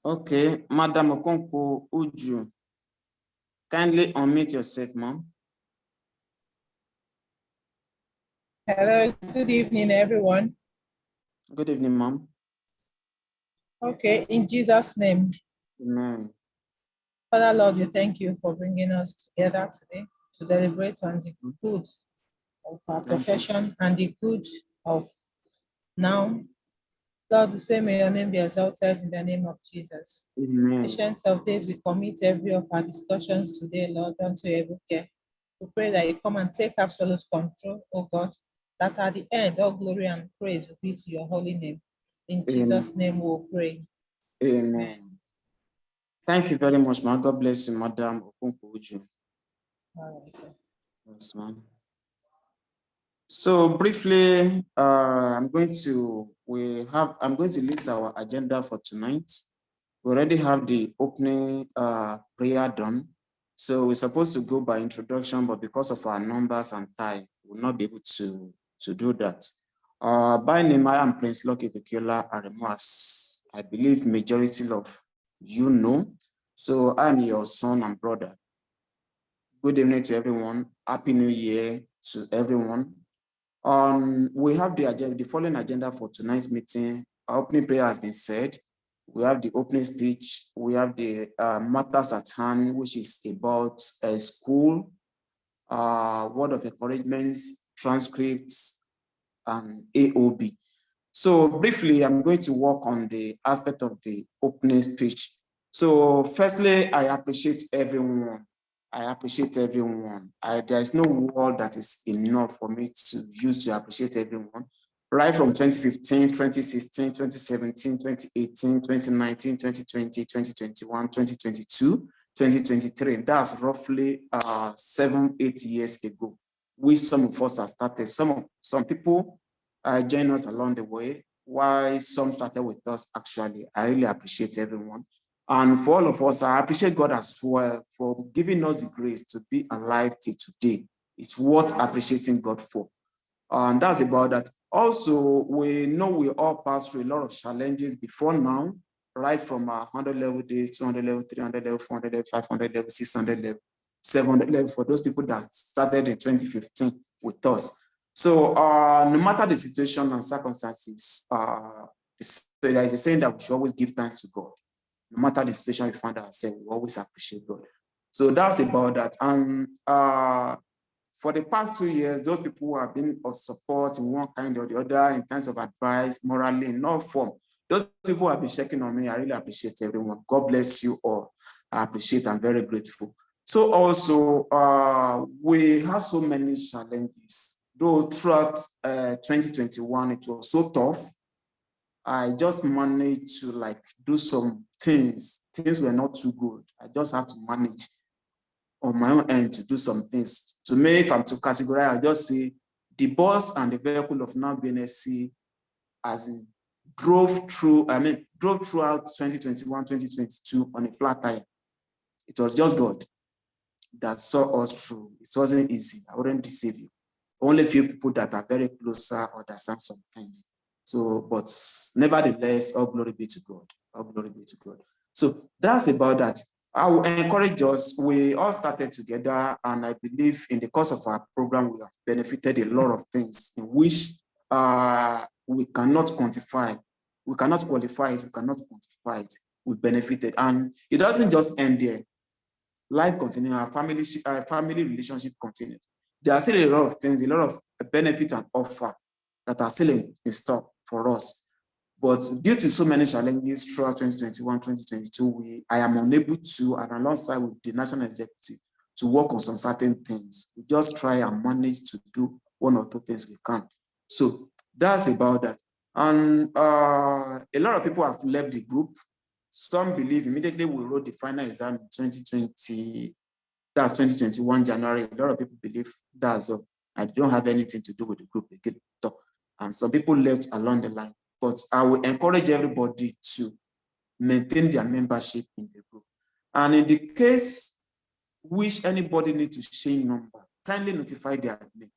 Okay, Madam Okonko Uju, kindly unmute yourself, ma'am. Hello, good evening, everyone. Good evening, ma'am. Okay, in Jesus' name. Amen. Father, Lord, we thank you for bringing us together today to deliberate on the good of our profession and the good of now. Lord, we say, may your name be exalted in the name of Jesus. Amen. Ancient of days, we commit every of our discussions today, Lord, unto your able care. We pray that you come and take absolute control, oh God, that at the end, all glory and praise will be to your holy name. In Jesus' name we pray. Amen. Thank you very much, ma'am. God bless you, Madam Okonko Uju. All right, sir. Yes, ma'am. So briefly, I'm going to list our agenda for tonight. We already have the opening prayer done. So we're supposed to go by introduction, but because of our numbers and time, we'll not be able to do that. By name, I am Prince Lucky Vikula Aremas. I believe majority of you know. So I'm your son and brother. Good evening to everyone. Happy New Year to everyone. We have the following agenda for tonight's meeting. Our opening prayer has been said. We have the opening speech. We have the matters at hand, which is about school, word of encouragement, transcripts, and AOB. So briefly, I'm going to work on the aspect of the opening speech. So firstly, I appreciate everyone. There's no word that is enough for me to use to appreciate everyone. Right from 2015, 2016, 2017, 2018, 2019, 2020, 2021, 2022, 2023. That's roughly 7-8 years ago, which some of us have started. Some people join us along the way, why some started with us actually. I really appreciate everyone. And for all of us, I appreciate God as well for giving us the grace to be alive till today. It's worth appreciating God for. And that's about that. Also, we know we all passed through a lot of challenges before now, right from 100 level days, 200 level, 300 level, 400 level, 500 level, 600 level, 700 level for those people that started in 2015 with us. So no matter the situation and circumstances, there is a saying that we should always give thanks to God. No matter the situation we find ourselves, we always appreciate God. So that's about that. And for the past 2 years, those people who have been of support in one kind or the other in terms of advice, morally, in no form, those people who have been checking on me, I really appreciate everyone. God bless you all. I appreciate, I'm very grateful. So also, we have so many challenges. Though throughout 2021, it was so tough. I just managed to do some things. Things were not too good. I just have to manage on my own end to do some things. To me, if I'm to categorize, I'll just say the bus and the vehicle of Noun Bnsc as in drove throughout 2021, 2022 on a flat tire. It was just God that saw us through. It wasn't easy. I wouldn't deceive you. Only a few people that are very closer understand some things. So, but nevertheless, all glory be to God. All glory be to God. So that's about that. I will encourage us. We all started together, and I believe in the course of our program, we have benefited a lot of things in which we cannot quantify. We cannot qualify it. We cannot quantify it. We benefited, and it doesn't just end there. Life continues. Our family relationship continues. There are still a lot of things, a lot of benefit and offer that are still in stock for us. But due to so many challenges throughout 2021, 2022, I am unable to, and alongside with the National Executive, to work on some certain things. We just try and manage to do one or two things we can. So that's about that. And a lot of people have left the group. Some believe immediately we wrote the final exam in 2020, that's 2021 January. A lot of people believe that's all. I don't have anything to do with the group again. And some people left along the line. But I will encourage everybody to maintain their membership in the group. And in the case which anybody needs to change number, kindly notify their admin.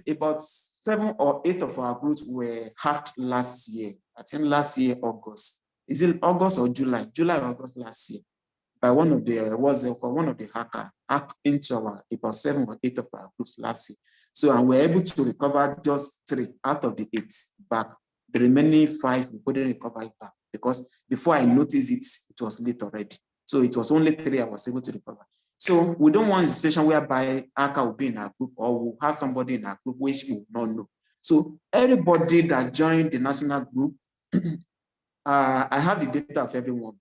About 7 or 8 of our groups were hacked last year. I think last year, August. is it August or July? July or August last year, by one of the hacker hacked into about 7 or 8 of our groups last year. So, and we're able to recover just 3 out of the 8 back. The remaining 5, we couldn't recover it back because before I noticed it, it was late already. So it was only 3 I was able to recover. So we don't want a situation whereby hacker will be in our group or we'll have somebody in our group which we will not know. So everybody that joined the national group, I have the data of everyone.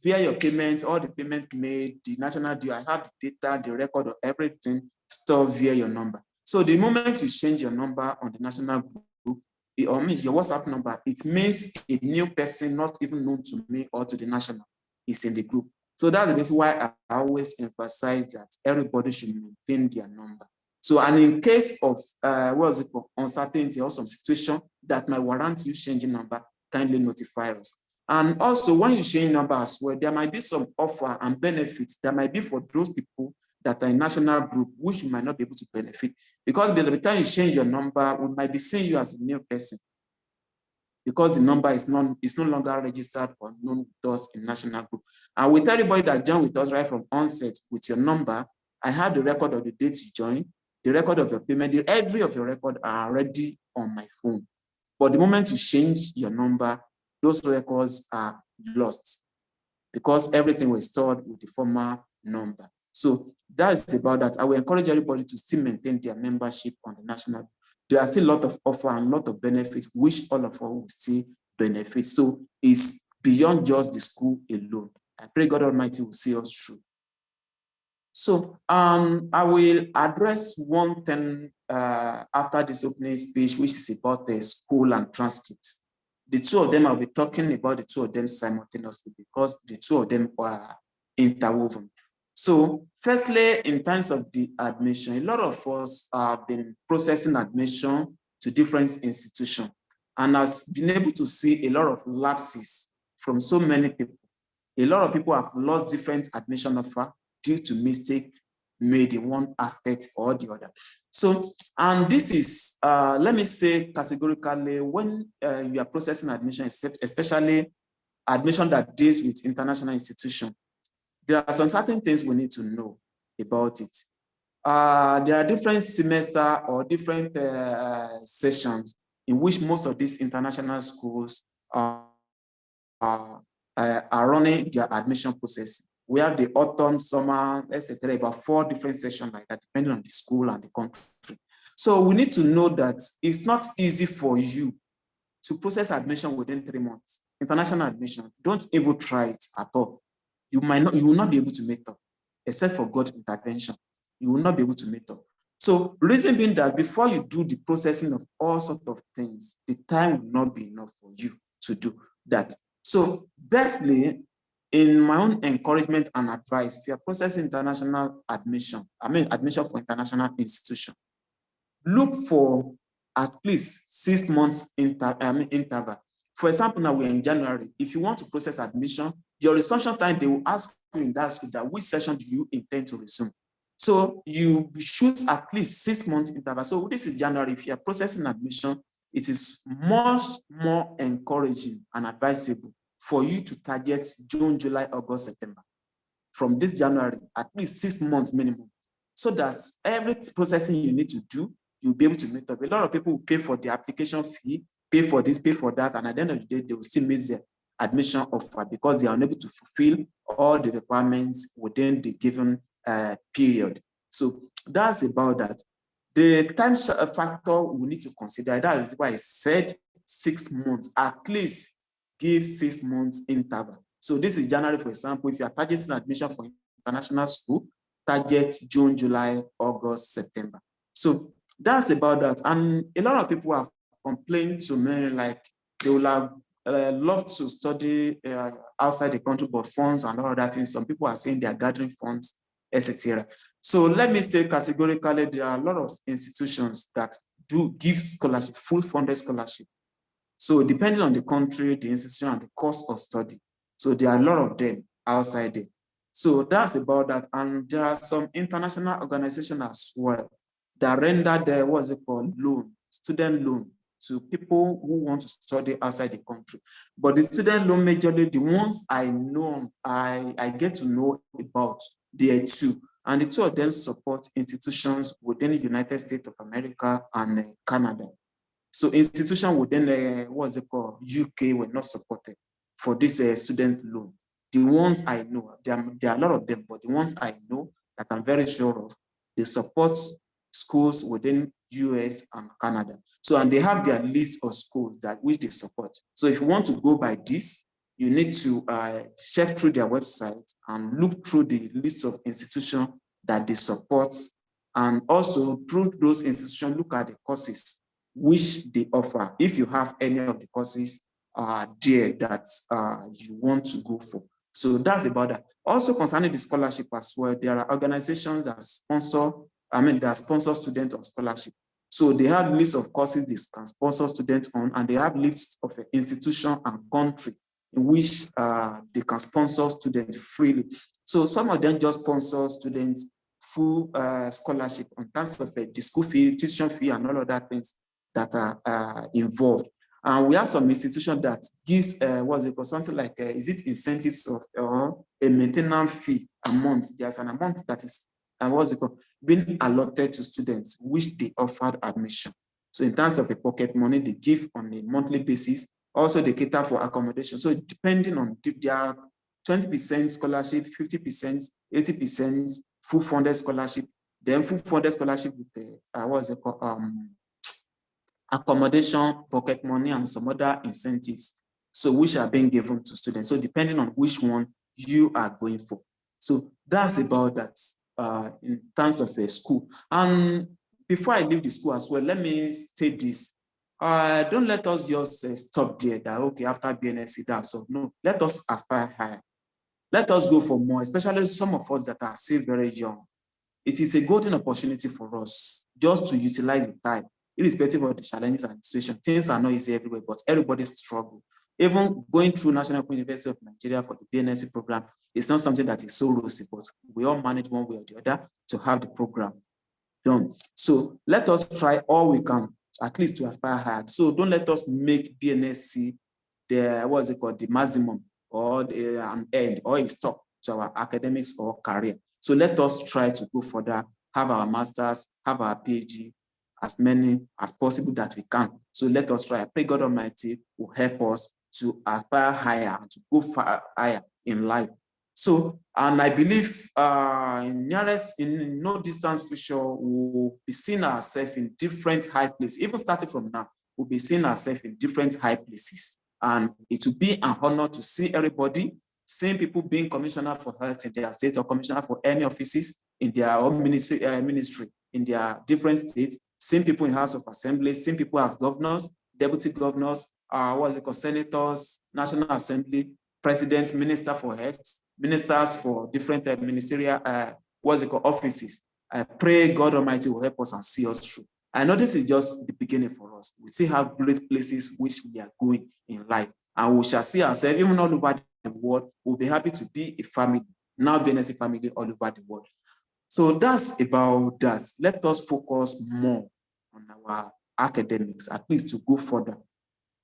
Via your payments, all the payments made, the national due, I have the data, the record of everything stored via your number. So the moment you change your number on the national group, your WhatsApp number, it means a new person not even known to me or to the national is in the group. So that's the reason why I always emphasize that everybody should maintain their number. So, and in case of uncertainty or some situation that might warrant you changing number, kindly notify us. And also, when you change number as well, there might be some offer and benefits that might be for those people that are in national group, which you might not be able to benefit. Because by the time you change your number, we might be seeing you as a new person because the number is no longer registered or known with us in national group. And with everybody that joined with us right from onset with your number, I have the record of the date you joined, the record of your payment, every of your record are already on my phone. But the moment you change your number, those records are lost because everything was stored with the former number. So that's about that. I will encourage everybody to still maintain their membership on the national. There are still a lot of offer and a lot of benefits which all of us will still benefit. So it's beyond just the school alone. I pray God Almighty will see us through. So I will address one thing after this opening speech, which is about the school and transcripts. The two of them, I'll be talking about the two of them simultaneously because the two of them are interwoven. So firstly, in terms of the admission, a lot of us have been processing admission to different institutions and has been able to see a lot of lapses from so many people. A lot of people have lost different admission offer due to mistake made in one aspect or the other. So, and this is, let me say categorically, when you are processing admission, especially admission that deals with international institutions, there are some certain things we need to know about it. There are different semesters or different sessions in which most of these international schools are running their admission process. We have the autumn, summer, etc. About 4 different sessions like that, depending on the school and the country. So we need to know that it's not easy for you to process admission within 3 months. International admission, don't even try it at all. You will not be able to make up, except for God's intervention. You will not be able to make up. So reason being that before you do the processing of all sorts of things, the time will not be enough for you to do that. So bestly, in my own encouragement and advice, if you are processing international admission, admission for international institution, look for at least 6 months interval. For example, now we're in January. If you want to process admission, your resumption time, they will ask you in that school that which session do you intend to resume. So you should at least 6 months interval. So this is January. If you are processing admission, it is much more encouraging and advisable for you to target June, July, August, September. From this January, at least 6 months minimum, so that every processing you need to do, you'll be able to meet up. A lot of people will pay for the application fee, pay for this, pay for that, and at the end of the day, they will still miss their admission offer because they are unable to fulfill all the requirements within the given period. So that's about that. The time factor we need to consider, that is why I said 6 months, at least give 6 months interval. So this is January, for example. If you are targeting admission for international school, target June, July, August, September. So that's about that. And a lot of people have complained to me like they will have loved to study outside the country, but funds and all that things. Some people are saying they are gathering funds, etc. So let me state categorically, there are a lot of institutions that do give scholarship, full funded scholarship. So depending on the country, the institution, and the course of study. So there are a lot of them outside there. So that's about that. And there are some international organizations as well that render the, what's it called, loan, student loan to people who want to study outside the country. But the student loan majorly, the ones I know, I get to know about, there are two. And the two of them support institutions within the United States of America and Canada. So institutions within, what's it called, UK were not supported for this student loan. The ones I know, there are a lot of them, but the ones I know that I'm very sure of, they support schools within US and Canada. So, and they have their list of schools that which they support. So if you want to go by this, you need to check through their website and look through the list of institutions that they support. And also through those institutions, look at the courses which they offer. If you have any of the courses there that you want to go for. So that's about that. Also concerning the scholarship as well, there are organizations that sponsor, that sponsor students on scholarship. So they have lists of courses they can sponsor students on, and they have lists of institution and country in which they can sponsor students freely. So some of them just sponsor students full scholarship in terms of the school fee, tuition fee, and all other things that are involved. And we have some institution that gives what's it called, something like is it incentives of a maintenance fee a month. There's an amount that is what's it called, being allotted to students which they offered admission. So in terms of the pocket money they give on a monthly basis, also they cater for accommodation. So depending on their 20% scholarship, 50%, 80% full funded scholarship, then full funded scholarship with the what's it called, accommodation, pocket money, and some other incentives, so which are being given to students. So depending on which one you are going for. So that's about that in terms of a school. And before I leave the school as well, let me state this. Don't let us just stop there that, okay, after Bnsc, that's all. No, let us aspire higher. Let us go for more, especially some of us that are still very young. It is a golden opportunity for us just to utilize the time, irrespective of the challenges and the situation. Things are not easy everywhere, but everybody struggles. Even going through National University of Nigeria for the Bnsc program is not something that is so rosy, but we all manage one way or the other to have the program done. So let us try all we can, at least to aspire higher. So don't let us make Bnsc the, what's it called, the maximum or an end or a stop to our academics or career. So let us try to go further, have our masters, have our PhD, as many as possible that we can. So let us try. I pray God Almighty will help us to aspire higher and to go far higher in life. So, and I believe in no distant future, we'll be seeing ourselves in different high places. Even starting from now, we'll be seeing ourselves in different high places. And it will be an honor to see everybody, seeing people being commissioner for health in their state or commissioner for any offices in their own ministry in their different states, seeing people in House of Assembly, seeing people as governors, deputy governors, what's it called, senators, National Assembly, president, minister for health, ministers for different ministerial, what's it called, offices. I pray God Almighty will help us and see us through. I know this is just the beginning for us. We still have great places which we are going in life, and we shall see ourselves even all over the world. We'll be happy to be a family, now Bnsc family all over the world. So that's about that. Let us focus more on our academics, at least to go further.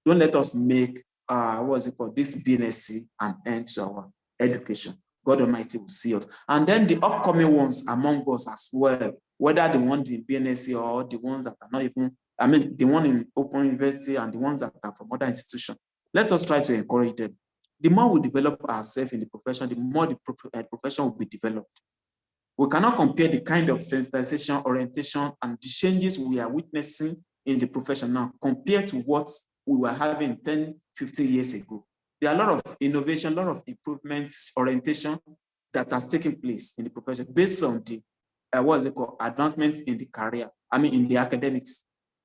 Don't let us make what's it called, this Bnsc an end to our education. God Almighty will see us. And then the upcoming ones among us as well, whether the ones in Bnsc or the ones that are not even, the one in Open University and the ones that are from other institutions, let us try to encourage them. The more we develop ourselves in the profession, the more the profession will be developed. We cannot compare the kind of sensitization, orientation, and the changes we are witnessing in the profession now compared to what we were having 10, 15 years ago. There are a lot of innovation, a lot of improvements, orientation that has taken place in the profession based on the, what's it called, advancements in the career, in the academics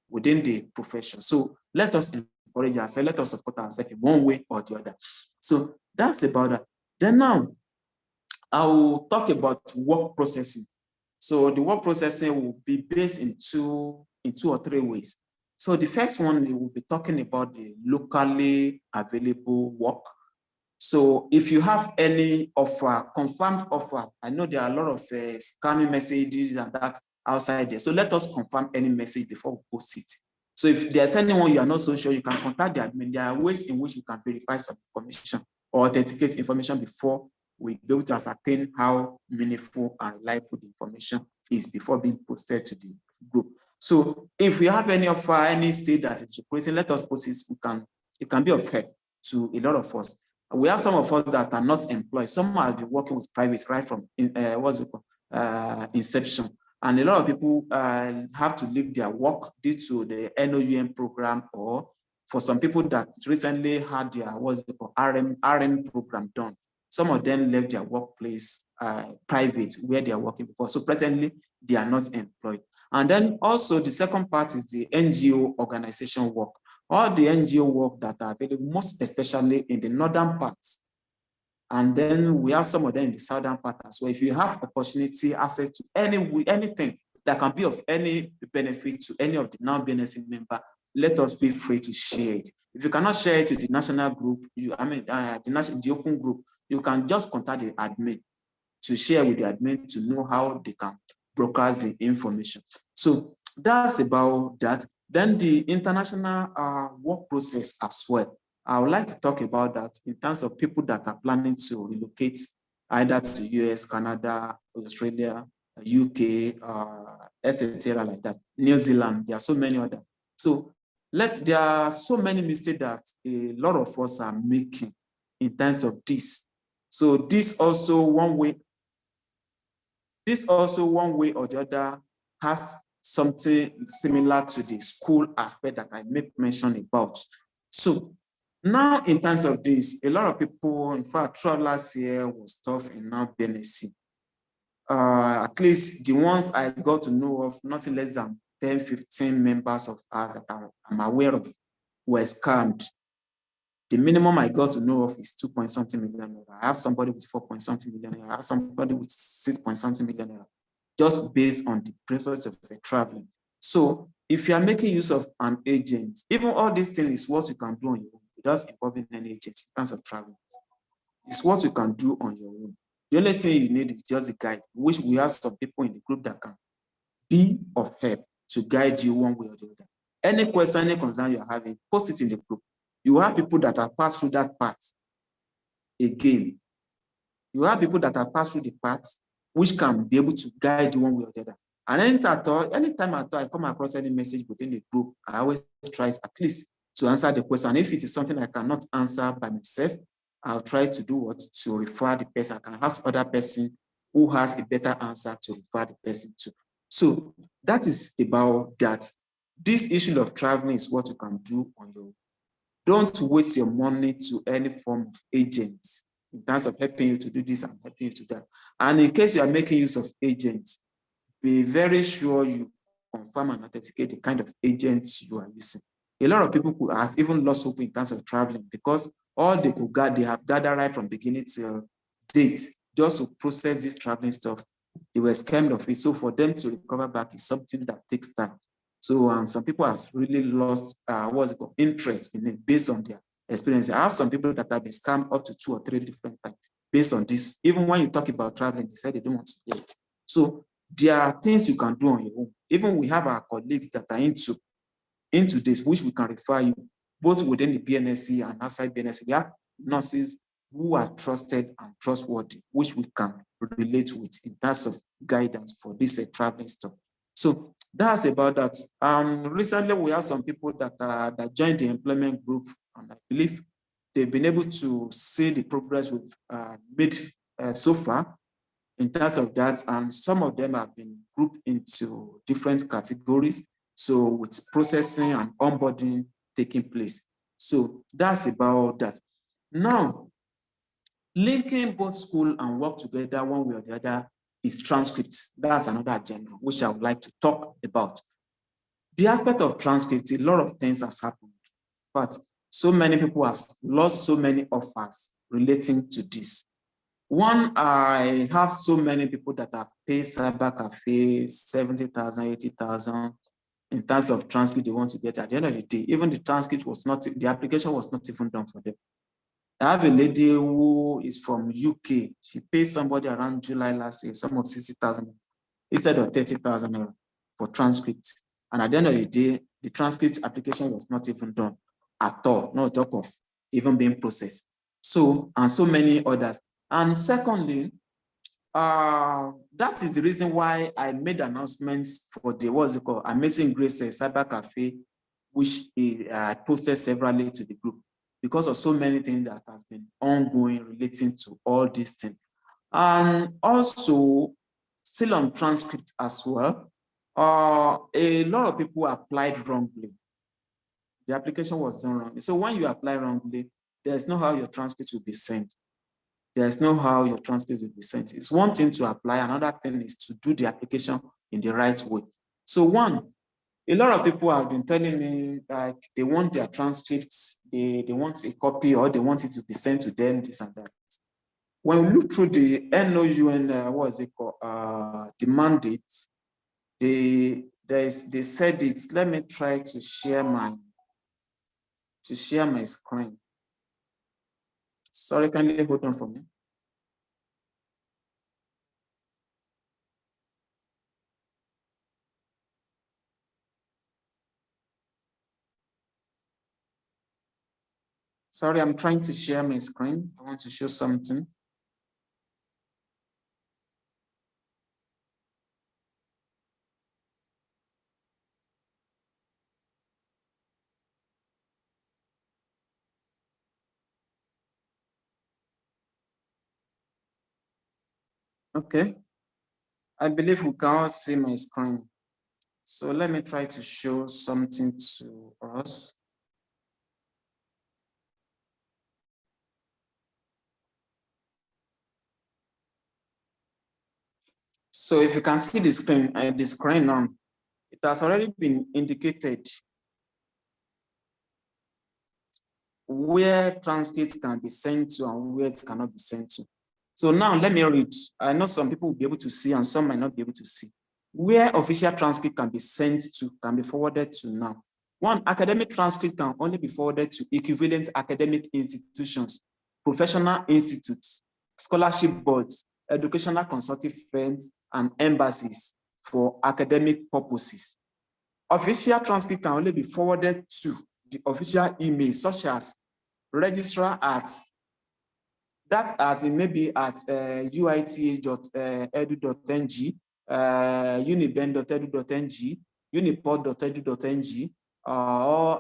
within the profession. So let us encourage ourselves, let us support ourselves in one way or the other. So that's about that. Then now, I will talk about work processing. So the work processing will be based in two or three ways. So the first one, we will be talking about the locally available work. So if you have any offer, confirmed offer, I know there are a lot of scamming messages and that outside there. So let us confirm any message before we post it. So if there's anyone you are not so sure, you can contact the admin. There are ways in which you can verify some information or authenticate information before we be able to ascertain how meaningful and reliable the information is before being posted to the group. So if we have any offer, any state that is requesting, let us post it. It can be of help to a lot of us. We have some of us that are not employed. Some have been working with private right from inception. And a lot of people have to leave their work due to the NOUM program, or for some people that recently had their RM program done. Some of them left their workplace private where they are working before. So presently, they are not employed. And then also the second part is the NGO organization work. All the NGO work that are available, most especially in the northern parts. And then we have some of them in the southern part as well. If you have opportunity, access to anything that can be of any benefit to any of the non-Bnsc member, let us feel free to share it. If you cannot share it to the national group, the open group, you can just contact the admin to share with the admin to know how they can broadcast the information. So that's about that. Then the international work process as well. I would like to talk about that in terms of people that are planning to relocate either to US, Canada, Australia, UK, etc. like that. New Zealand, there are so many others. So there are so many mistakes that a lot of us are making in terms of this. So this also one way or the other has something similar to the school aspect that I make mention about. So now in terms of this, a lot of people, in fact, throughout last year was tough in now Bnsc. At least the ones I got to know of, nothing less than 10, 15 members of us that I'm aware of were scammed. The minimum I got to know of is 2-point-something million. I have somebody with 4-point-something million. I have somebody with 6-point-something million, just based on the process of traveling. So if you are making use of an agent, even all these things is what you can do on your own without involving an agent in terms of traveling. It's what you can do on your own. The only thing you need is just a guide, which we have some people in the group that can be of help to guide you one way or the other. Any question, any concern you're having, post it in the group. You have people that have passed through that path again. You have people that have passed through the path which can be able to guide you one way or the other. And anytime at all I come across any message within the group, I always try at least to answer the question. If it is something I cannot answer by myself, I'll try to do what? To refer the person. I can ask other person who has a better answer to refer the person to. So that is about that. This issue of traveling is what you can do on your own. Don't waste your money to any form of agents in terms of helping you to do this and helping you to that. And in case you are making use of agents, be very sure you confirm and authenticate the kind of agents you are using. A lot of people could have even lost hope in terms of traveling because all they could they have gathered right from beginning till date just to process this traveling stuff. They were scammed of it. So for them to recover back is something that takes time. So some people have really lost interest in it based on their experience. I have some people that have been scammed up to 2 or 3 different times based on this. Even when you talk about traveling, they say they don't want to do it. So there are things you can do on your own. Even we have our colleagues that are into this, which we can refer you both within the Bnsc and outside Bnsc. We have nurses who are trusted and trustworthy, which we can relate with in terms of guidance for this traveling stuff. So that's about that. Recently, we have some people that joined the employment group, and I believe they've been able to see the progress we've made so far in terms of that. And some of them have been grouped into different categories. So with processing and onboarding taking place. So that's about that. Now, linking both school and work together one way or the other is transcripts. That's another agenda which I would like to talk about. The aspect of transcripts, a lot of things has happened, but so many people have lost so many offers relating to this. One, I have so many people that have paid cyber cafe 70,000, 80,000 in terms of transcript they want to get. At the end of the day, even the transcript was not, the application was not even done for them. I have a lady who is from UK. She paid somebody around July last year, some of 60,000 instead of 30,000 for transcripts. And at the end of the day, the transcript application was not even done at all, no talk of even being processed. So, and so many others. And secondly, that is the reason why I made announcements for the, what's it called, Amazing Grace Cyber Cafe, which I posted severally to the group because of so many things that has been ongoing relating to all these things. And also, still on transcript as well, a lot of people applied wrongly. The application was done wrongly. So when you apply wrongly, there's no how your transcript will be sent. There's no how your transcript will be sent. It's one thing to apply, another thing is to do the application in the right way. So one, a lot of people have been telling me that they want their transcripts, they want a copy or they want it to be sent to them, this and that. When we look through the NOUN, what is it called, the mandate, they said it. Let me try to share my screen. Sorry, can you hold on for me? Sorry, I'm trying to share my screen. I want to show something. Okay. I believe we can all see my screen. So let me try to show something to us. So if you can see the screen now, it has already been indicated where transcripts can be sent to and where it cannot be sent to. So now let me read. I know some people will be able to see and some might not be able to see. Where official transcript can be sent to, can be forwarded to now. One, academic transcript can only be forwarded to equivalent academic institutions, professional institutes, scholarship boards, educational consulting firms, and embassies for academic purposes. Official transcript can only be forwarded to the official email, such as registrar at, that at maybe at uith.edu.ng, uniben.edu.ng, unipod.edu.ng, or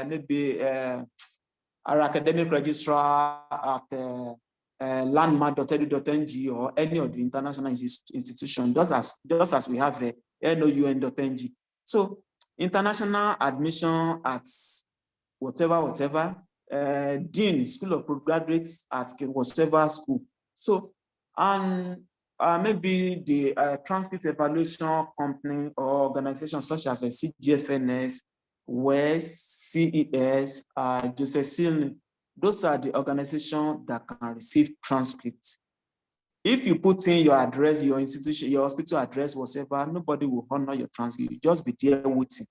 maybe our academic registrar at landmark.edu.ng or any of the international institutions, just as we have noun.ng. So international admission at whatever, dean, school of postgraduates at whatever school. So, and maybe the transcript evaluation company or organization such as a CGFNS, WES, CES, Joseph, those are the organizations that can receive transcripts. If you put in your address, your institution, your hospital address, whatever, nobody will honor your transcript. You just be there waiting.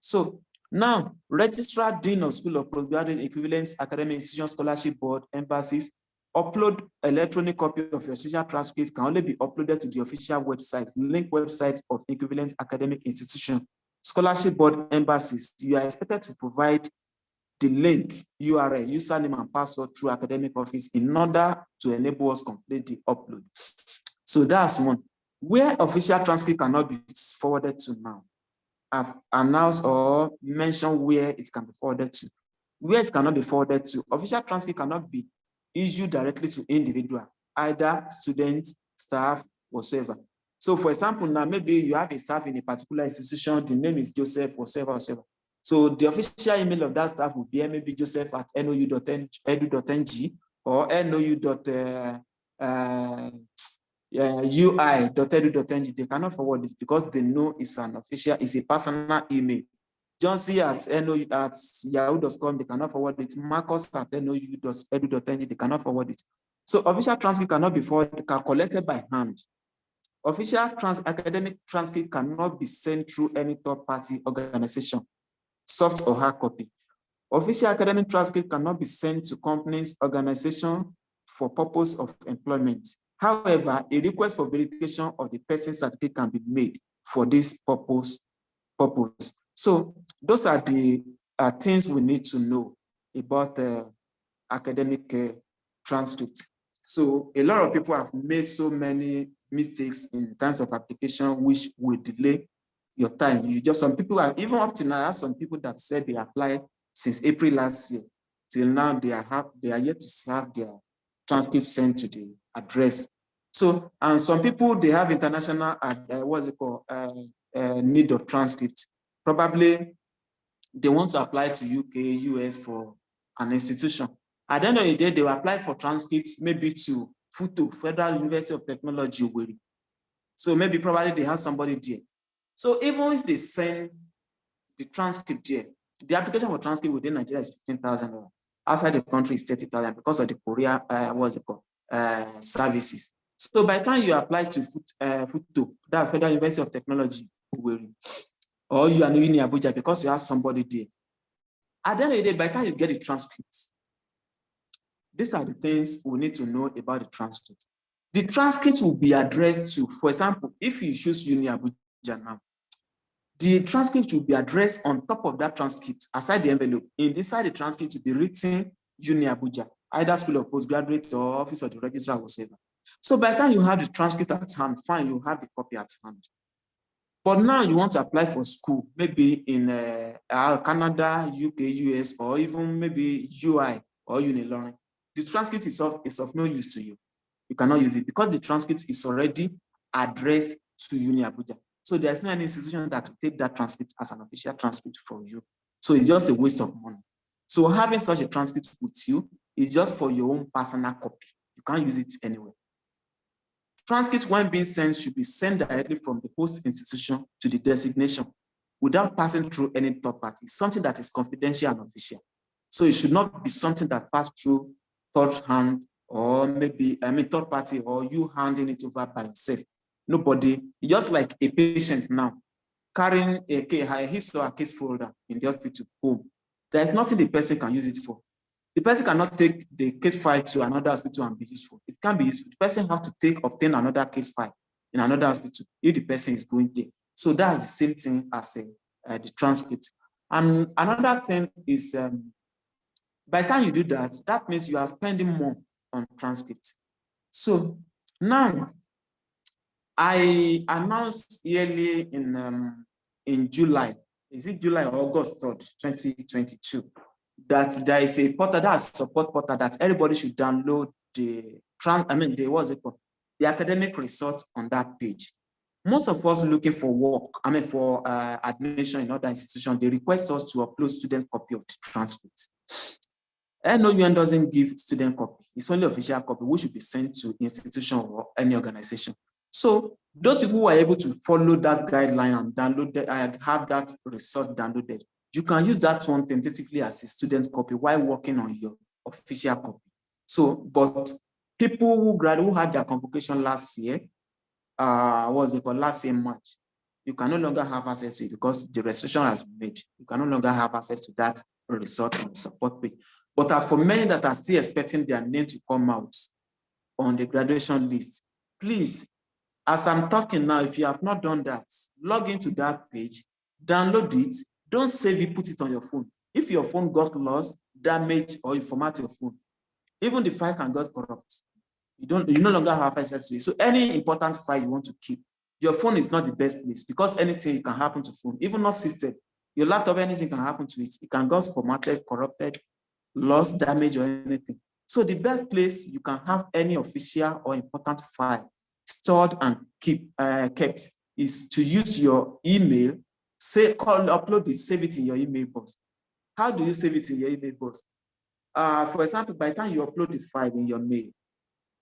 So now, registrar, dean of school of postgraduate equivalence, academic institution, scholarship board, embassies, upload electronic copy of your social transcript can only be uploaded to the official website, link websites of equivalent academic institution, scholarship board, embassies. You are expected to provide the link, URL, username, and password through academic office in order to enable us complete the upload. So that's one. Where official transcript cannot be forwarded to now, I've announced or mentioned where it can be forwarded to. Where it cannot be forwarded to, official transcript cannot be issued directly to individual, either students, staff, whatsoever. So for example, now maybe you have a staff in a particular institution, the name is Joseph, whatsoever. So the official email of that staff will be maybe joseph@nou.edu.ng or ui.edu.ng. They cannot forward it because they know it's an official, it's a personal email. Johnson@yahoo.com, they cannot forward it. Marcus@nou.edu.ng, they cannot forward it. So official transcript cannot be forwarded, collected by hand. Official academic transcript cannot be sent through any third-party organization, soft or hard copy. Official academic transcript cannot be sent to companies, organizations for purpose of employment. However, a request for verification of the person's certificate can be made for this purpose. So those are the things we need to know about academic transcript. So a lot of people have made so many mistakes in terms of application, which will delay your time. You just, some people are, even up to now, I have some people that said they applied since April last year. Till now, they are yet to have their transcript sent to the address. So, and some people, they have international, what's it called, need of transcript. Probably they want to apply to UK, US for an institution. At the end of the day, they will apply for transcripts maybe to FUTO, Federal University of Technology, Owerri. So maybe probably they have somebody there. So even if they send the transcript there, the application for transcript within Nigeria is 15,000. Outside the country is 30,000 because of the Korea, what's it called, services. So by the time you apply to FUTO, that's Federal University of Technology, Owerri, or you are in Abuja because you have somebody there, at the end of the day, by the time you get the transcripts, these are the things we need to know about the transcript. The transcript will be addressed to, for example, if you choose Uni Abuja now, the transcript will be addressed on top of that transcript, aside the envelope. Inside the transcript will be written Uni Abuja, either School of Postgraduate or Office of the Registrar or whatever. So by the time you have the transcript at hand, fine, you have the copy at hand. But now you want to apply for school, maybe in Canada, UK, US, or even maybe UI or Unilorin. The transcript is of no use to you. You cannot use it because the transcript is already addressed to Uni Abuja. So there's no any institution that will take that transcript as an official transcript from you. So it's just a waste of money. So having such a transcript with you is just for your own personal copy. You can't use it anywhere. Transcripts, when being sent, should be sent directly from the host institution to the designation without passing through any third party. It's something that is confidential and official. So it should not be something that passed through third hand or maybe, third party, or you handing it over by yourself. Nobody, just like a patient now, carrying his or her case folder in the hospital home. There's nothing the person can use it for. The person cannot take the case file to another hospital and be useful. It can be useful. The person has to obtain another case file in another hospital if the person is going there. So that's the same thing as the transcript. And another thing is, by the time you do that, that means you are spending more on transcript. So now, I announced yearly in July, is it July or August 3rd, 2022, that there is a portal, that's support portal that everybody should download the academic results on that page. Most of us looking for work, for admission in other institutions, they request us to upload student copy of the transcript. NOUN doesn't give student copy, it's only official copy, which should be sent to institution or any organization. So those people who are able to follow that guideline and download have that result downloaded, you can use that one tentatively as a student copy while working on your official copy. So, but people who had their convocation last year, last year March, you can no longer have access to it because the restriction has been made. You can no longer have access to that result on the support page. But as for many that are still expecting their name to come out on the graduation list, please, as I'm talking now, if you have not done that, log into that page, download it, don't save it, put it on your phone. If your phone got lost, damaged, or you format your phone, even the file can get corrupt. You no longer have access to it. So any important file you want to keep, your phone is not the best place because anything can happen to phone, even not system. Your laptop, anything can happen to it. It can get formatted, corrupted, lost, damaged, or anything. So the best place you can have any official or important file stored and kept is to use your email, upload it, save it in your email box. How do you save it in your email box? For example, by the time you upload the file in your mail,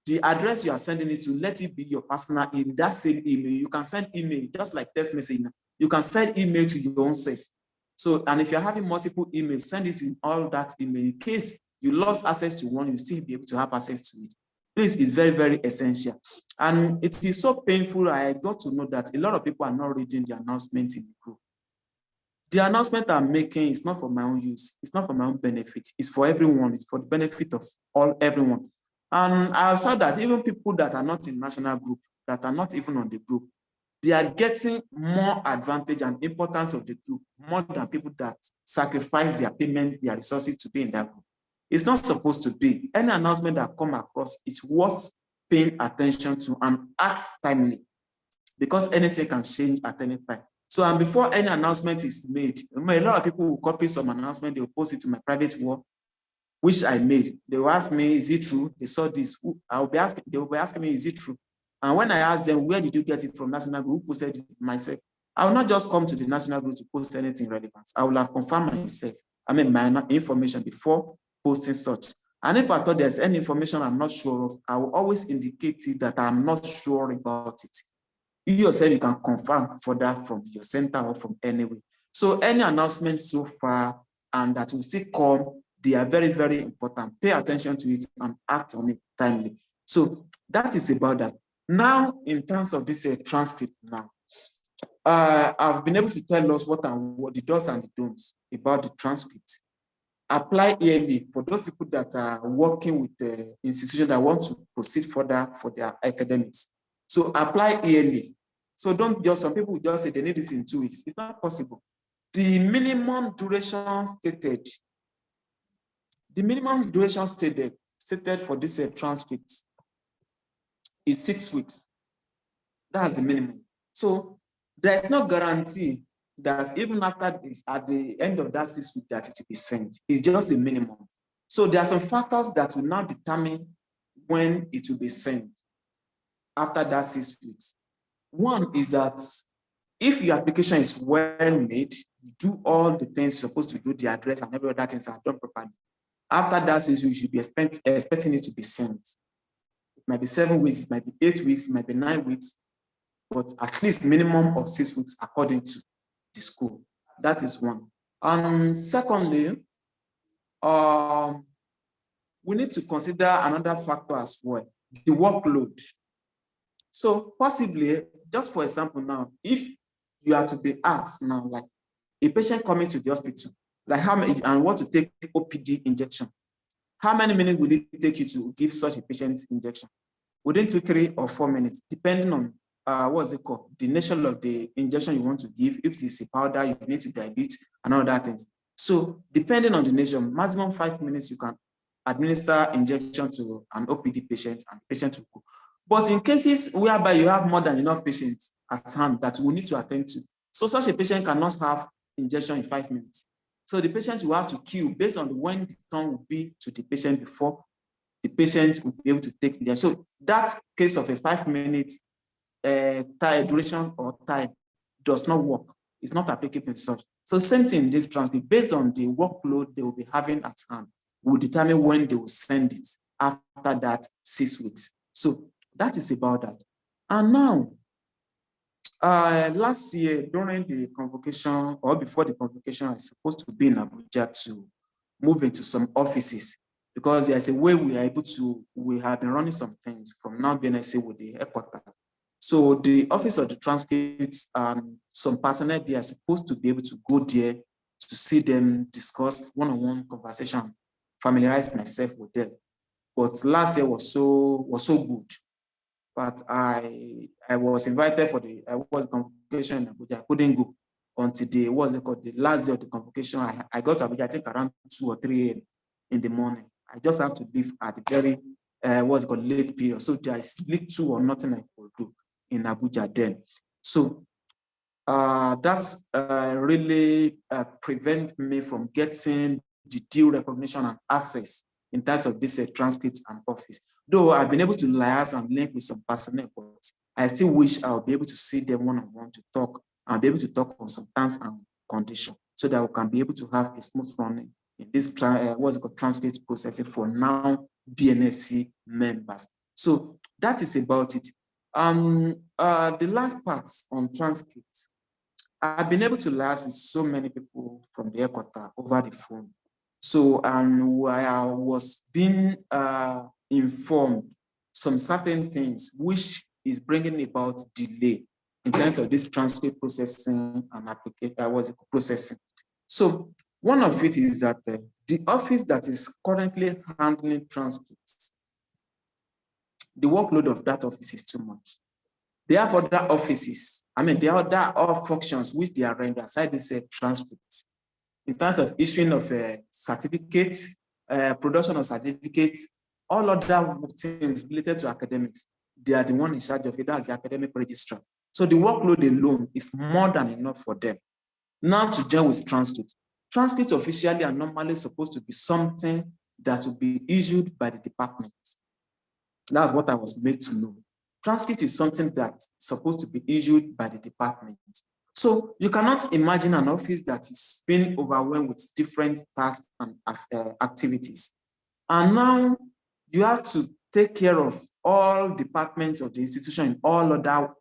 the address you are sending it to, let it be your personal email, that same email. You can send email, just like text message. You can send email to your own self. So, and if you're having multiple emails, send it in all that email. In case you lost access to one, you still be able to have access to it. This is very, very essential. And it is so painful. I got to know that a lot of people are not reading the announcements in the group. The announcement I'm making is not for my own use. It's not for my own benefit. It's for everyone. It's for the benefit of everyone. And I saw that even people that are not in national group, that are not even on the group, they are getting more advantage and importance of the group more than people that sacrifice their payment, their resources to be in that group. It's not supposed to be. Any announcement that come across, it's worth paying attention to and act timely, because anything can change at any time. So, and before any announcement is made, a lot of people will copy some announcement, they will post it to my private wall, which I made. They will ask me, is it true? They saw this. They will be asking me, is it true? And when I ask them, where did you get it from National Group? Who posted it myself? I will not just come to the National Group to post anything relevant. I will have confirmed myself, my information before posting such. And if I thought there's any information I'm not sure of, I will always indicate it that I'm not sure about it. You yourself, you can confirm further from your center or from anywhere. So any announcement so far and that will still come, they are very, very important. Pay attention to it and act on it timely. So that is about that. Now, in terms of this transcript now, I've been able to tell us what the do's and the don'ts about the transcript. Apply yearly for those people that are working with the institution that want to proceed further for their academics. So apply yearly. So don't just, some people just say they need it in 2 weeks. It's not possible. The minimum duration stated for this transcript is 6 weeks. That's the minimum. So there's no guarantee that even after this, at the end of that 6 weeks, that it will be sent. It's just the minimum. So there are some factors that will now determine when it will be sent after that 6 weeks. One is that if your application is well made, you do all the things you're supposed to do, the address and every other things are done properly. After that 6 weeks, you should be expecting it to be sent. It might be 7 weeks, it might be 8 weeks, it might be 9 weeks, but at least minimum of 6 weeks according to the school. That is one. And secondly, we need to consider another factor as well, the workload. So possibly, just for example now, if you are to be asked now, like a patient coming to the hospital, like how many, and want to take OPD injection, how many minutes will it take you to give such a patient injection? Within 2, 3, or 4 minutes, depending on what's it called, the nature of the injection you want to give. If it's a powder, you need to dilute and all that things. So depending on the nature, maximum 5 minutes you can administer injection to an OPD patient and patient will go. But in cases whereby you have more than enough patients at hand that we need to attend to, so such a patient cannot have injection in 5 minutes. So the patient will have to queue based on when the turn will be to the patient before the patient will be able to take it. So that case of a 5 minutes time duration or time does not work. It's not applicable in such. So same thing in this transcript, based on the workload they will be having at hand, will determine when they will send it after that 6 weeks. So that is about that. And now, last year during the convocation or before the convocation, I was supposed to be in Abuja to move into some offices, because there's a way we have been running some things from now Bnsc with the headquarters. So the office of the transcripts and some personnel there are supposed to be able to go there to see them, discuss one-on-one conversation, familiarize myself with them. But last year was so good. But I was invited for the convocation in Abuja. I couldn't go until the last day of the convocation. I got to Abuja, I think around 2 or 3 a.m. in the morning. I just have to leave at the very late period. So there's little or nothing I could do in Abuja then. So that's really prevent me from getting the due recognition and access in terms of this transcripts and office. Though I've been able to liaise and link with some personnel, but I still wish I'll be able to see them one-on-one to talk and be able to talk on some terms and conditions so that we can be able to have a smooth running in this transcript processing for now Bnsc members. So that is about it. The last part on transcripts, I've been able to liaise with so many people from the headquarters over the phone. So, and I was being informed some certain things which is bringing about delay in terms of this transcript processing and application processing. So one of it is that the office that is currently handling transcripts, the workload of that office is too much. They have other offices. There are other functions which they are rendered aside this transcript. In terms of issuing of certificates, production of certificates, all other things related to academics, they are the one in charge of it. That's the academic registrar. So the workload alone is more than enough for them. Now to deal with transcripts. Transcripts officially are normally supposed to be something that will be issued by the department. That's what I was made to know. Transcript is something that's supposed to be issued by the department. So you cannot imagine an office that is being overwhelmed with different tasks and activities. And now you have to take care of all departments of the institution and all other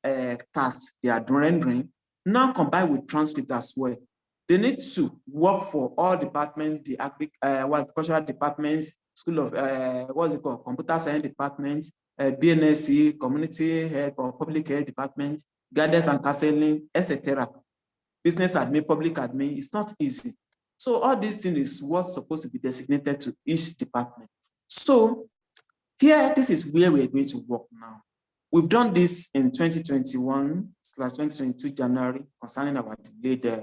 tasks they are rendering, now combined with transcript as well. They need to work for all departments, the agricultural departments, school of, computer science department, Bnsc, community health or public health department, guidance and counseling, etc. Business admin, public admin, it's not easy. So all these things is what's supposed to be designated to each department. So here, this is where we're going to work now. We've done this in 2021/2022 January concerning our delayed,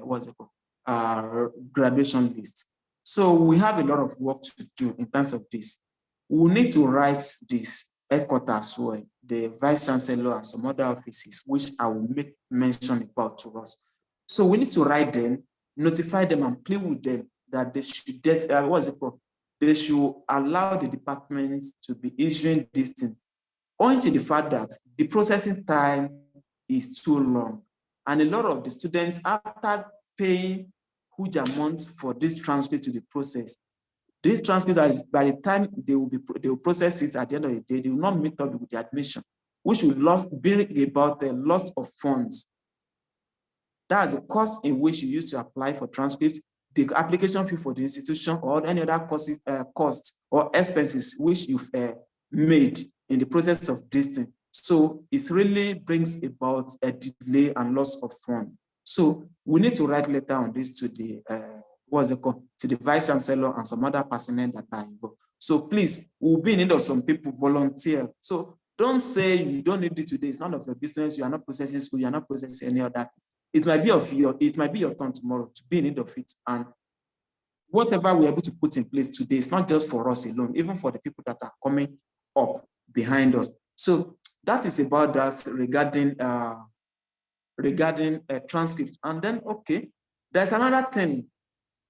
graduation list. So we have a lot of work to do in terms of this. We need to write this headquarters as well, the vice chancellor and some other offices, which I will make mention about to us. So we need to write them, notify them, and plead with them that they should, they should allow the department to be issuing this thing, owing to the fact that the processing time is too long. And a lot of the students, after paying huge amounts for this transcript to the process, these transcripts, by the time they will process it at the end of the day, they will not meet up with the admission, which will bring about the loss of funds. That's the cost in which you used to apply for transcripts, the application fee for the institution, or any other costs or expenses which you've made in the process of this thing. So it really brings about a delay and loss of funds. So we need to write letter on this to the to the vice chancellor and some other personnel that are involved. So please, we'll be in need of some people volunteer. So don't say you don't need it today. It's none of your business. You are not processing school. You are not processing any other. It might be your turn tomorrow to be in need of it. And whatever we're able to put in place today, it's not just for us alone, even for the people that are coming up behind us. So that is about that regarding transcripts. And then, okay, there's another thing,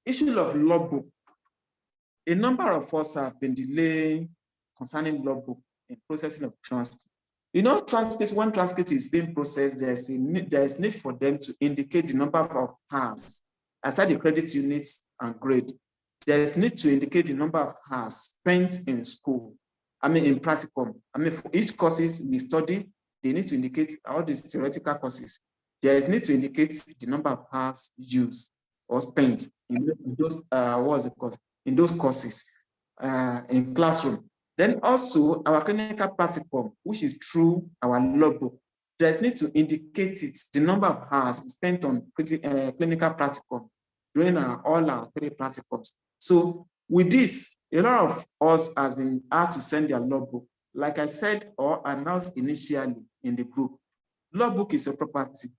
issue of logbook. A number of us have been delayed concerning logbook in processing of transcripts. You know, transcripts, when transcript is being processed, there's need for them to indicate the number of hours aside the credit units and grade. There's need to indicate the number of hours spent in school. In practicum. For each courses we study, they need to indicate all these theoretical courses. There's need to indicate the number of hours used or spent in those in those courses in classroom. Then also our clinical practicum, which is through our logbook, there's need to indicate it, the number of hours we spent on clinical practicum during all our 3 practicums. So with this, a lot of us has been asked to send their logbook. Like I said or announced initially in the group, logbook is a property.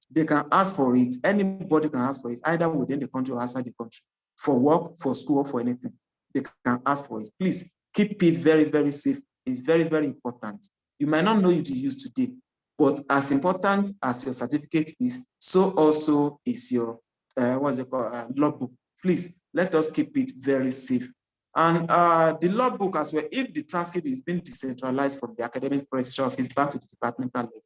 They can ask for it. Anybody can ask for it, either within the country or outside the country, for work, for school, or for anything. They can ask for it. Please keep it very, very safe. It's very, very important. You might not know it to use today, but as important as your certificate is, so also is your logbook. Please let us keep it very safe. And the logbook as well, if the transcript is being decentralized from the academic registrar office back to the departmental level,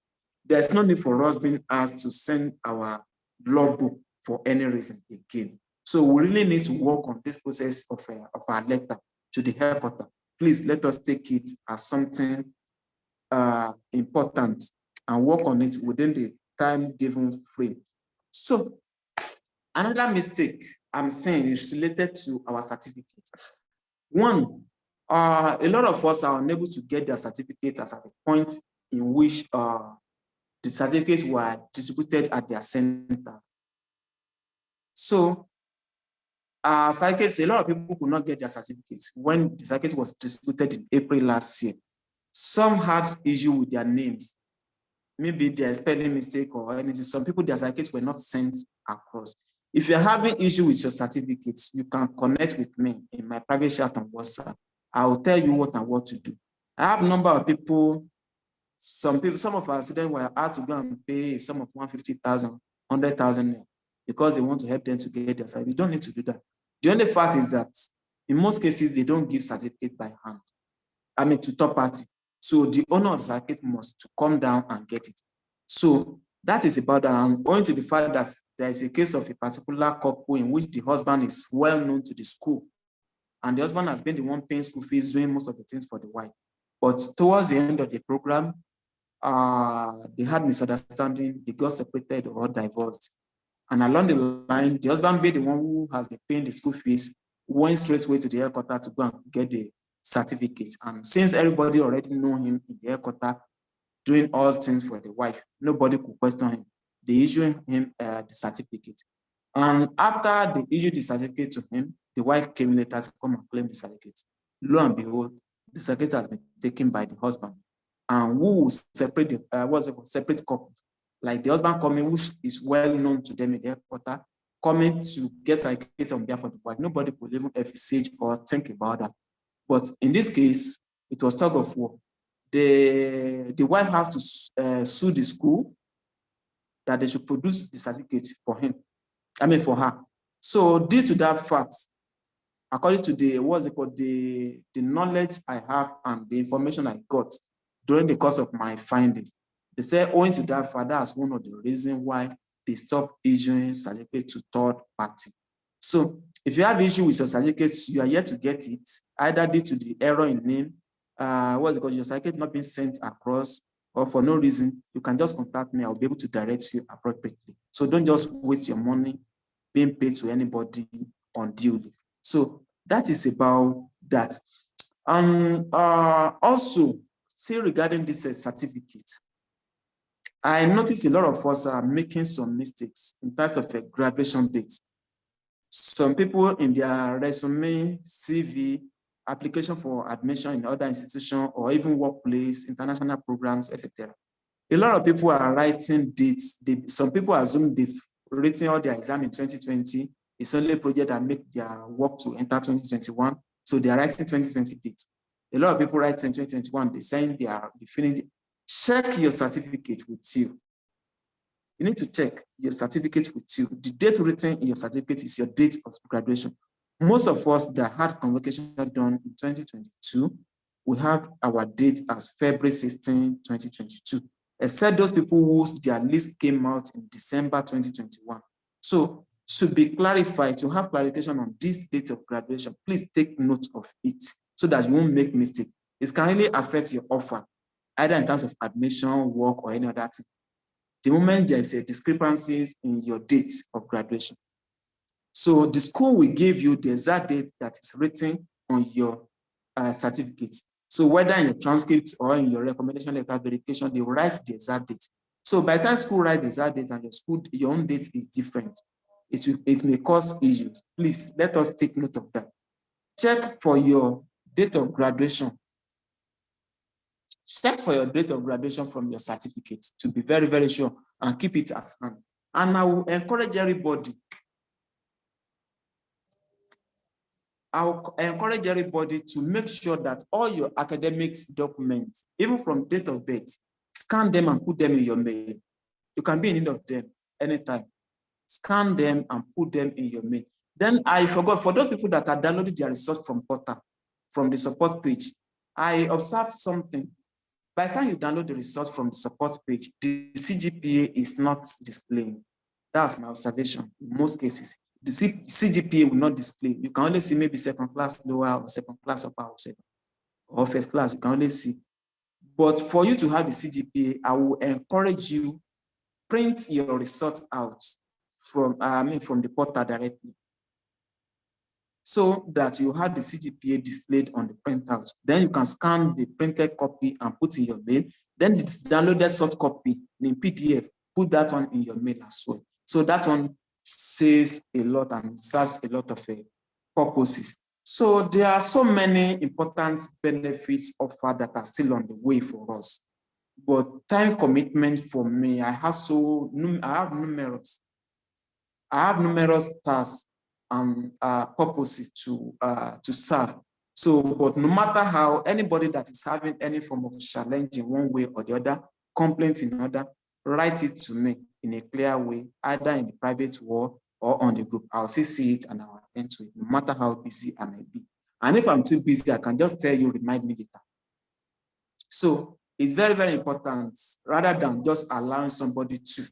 there's no need for us being asked to send our logbook for any reason again. So we really need to work on this process of our letter to the headquarters. Please let us take it as something important and work on it within the time given frame. So another mistake I'm saying is related to our certificates. One, a lot of us are unable to get their certificates at the point in which the certificates were distributed at their center. So, certificates, a lot of people could not get their certificates when the certificate was distributed in April last year. Some had issue with their names. maybe their spelling mistake or anything. Some people, their certificates were not sent across. If you're having issue with your certificates, you can connect with me in my private chat on WhatsApp. I will tell you what and what to do. I have a number of people, some of our students were asked to go and pay a sum of 150,000, 100,000 because they want to help them to get their certificate. You don't need to do that. The only fact is that in most cases, they don't give certificate by hand. I mean, to third party. So the owner of the certificate must come down and get it. So that is about that. I'm going to the fact that there is a case of a particular couple in which the husband is well known to the school, and the husband has been the one paying school fees, doing most of the things for the wife. But towards the end of the program, they had misunderstanding, they got separated or divorced. And along the line, the husband being the one who has been paying the school fees, went straight away to the headquarters to go and get the certificate. And since everybody already know him in the headquarters, doing all things for the wife, nobody could question him. They issued him the certificate. And after they issued the certificate to him, the wife came later to come and claim the certificate. Lo and behold, the certificate has been taken by the husband. And who will separate the separate couples? Like the husband coming, which is well known to them in the headquarters, coming to get certificate on behalf of the wife. Nobody could even envisage or think about that. But in this case, it was tug of war. The wife has to sue the school that they should produce the certificate for him. I mean, for her. So due to that fact, according to the knowledge I have and the information I got during the course of my findings, they say owing to that fact, that's one of the reasons why they stopped issuing certificates to third party. So if you have issue with your certificates, you are yet to get it, either due to the error in name, your certificate not being sent across, or for no reason, you can just contact me. I'll be able to direct you appropriately. So don't just waste your money being paid to anybody unduly. So that is about that. Also, still regarding this certificate, I noticed a lot of us are making some mistakes in terms of a graduation date. Some people in their resume, CV, application for admission in other institutions or even workplace, international programs, etc. A lot of people are writing dates. Some people assume they've written all their exam in 2020. It's only a project that make their work to enter 2021. So they are writing 2020 dates. A lot of people write in 2021, they're saying they finished. Check your certificate with you. You need to check your certificate with you. The date written in your certificate is your date of graduation. Most of us that had convocation done in 2022, we have our date as February 16, 2022, except those people whose their list came out in December 2021. So should be clarified. To have clarification on this date of graduation, please take note of it so that you won't make mistake. It can really affect your offer, either in terms of admission, work, or any other thing. The moment there is a discrepancy in your date of graduation. So the school will give you the exact date that is written on your certificate. So whether in your transcript or in your recommendation letter verification, they will write the exact date. So by the time school writes the exact date and your own date is different, it may cause issues. Please let us take note of that. Check for your date of graduation. Check for your date of graduation from your certificate to be very, very sure and keep it at hand. And I will encourage everybody. I'll encourage everybody to make sure that all your academics documents, even from date of birth, scan them and put them in your mail. You can be in need of them anytime. Scan them and put them in your mail. Then I forgot, for those people that are downloading their results from portal, from the support page, I observed something. By the time you download the results from the support page, the CGPA is not displaying. That's my observation in most cases. The CGPA will not display. You can only see maybe second class lower or second class upper or first class. You can only see. But for you to have the CGPA, I will encourage you, print your results out from the portal directly, so that you have the CGPA displayed on the printout. Then you can scan the printed copy and put in your mail. Then the downloaded soft copy in PDF, put that one in your mail as well. So that one saves a lot and serves a lot of purposes. So there are so many important benefits offered that are still on the way for us. but time commitment for me, I have numerous. I have numerous tasks and purposes to serve. So, but no matter how, anybody that is having any form of challenge in one way or the other, complaint in another, write it to me in a clear way, either in the private wall or on the group. I'll see it and I'll attend to it, no matter how busy I may be. And if I'm too busy, I can just tell you, remind me later. So it's very, very important, rather than just allowing somebody to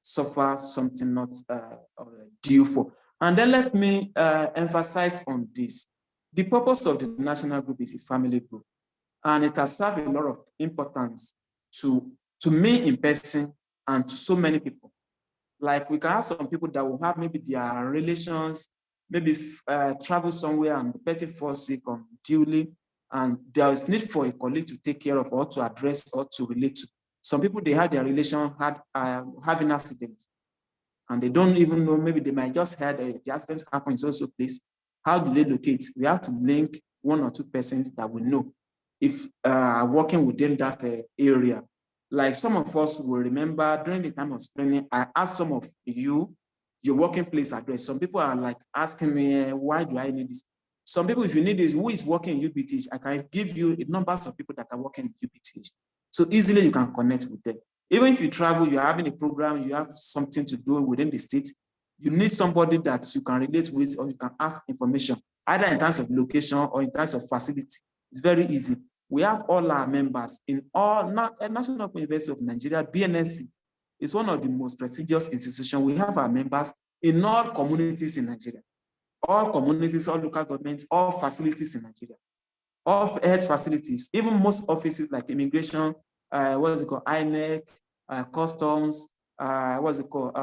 suffer something not due for. And then let me emphasize on this. The purpose of the national group is a family group, and it has served a lot of importance to me in person and to so many people. Like we can have some people that will have maybe their relations, maybe travel somewhere and the person falls sick unduly, and there is need for a colleague to take care of or to address or to relate to. Some people, they have their relation having accidents, and they don't even know, maybe they might just heard the accident happened in so place. How do they locate? We have to link one or two persons that we know if working within that area. Like some of us will remember during the time of training, I asked some of you your working place address. Some people are like asking me, why do I need this? Some people, if you need this, who is working in UBTH, I can give you numbers of people that are working in UBTH. So easily you can connect with them. Even if you travel, you're having a program, you have something to do within the state, you need somebody that you can relate with or you can ask information, either in terms of location or in terms of facility. It's very easy. We have all our members in all National Open University of Nigeria, Bnsc. It's one of the most prestigious institutions. We have our members in all communities in Nigeria, all communities, all local governments, all facilities in Nigeria, all health facilities, even most offices like immigration, what is it called, INEC, customs, what's it called,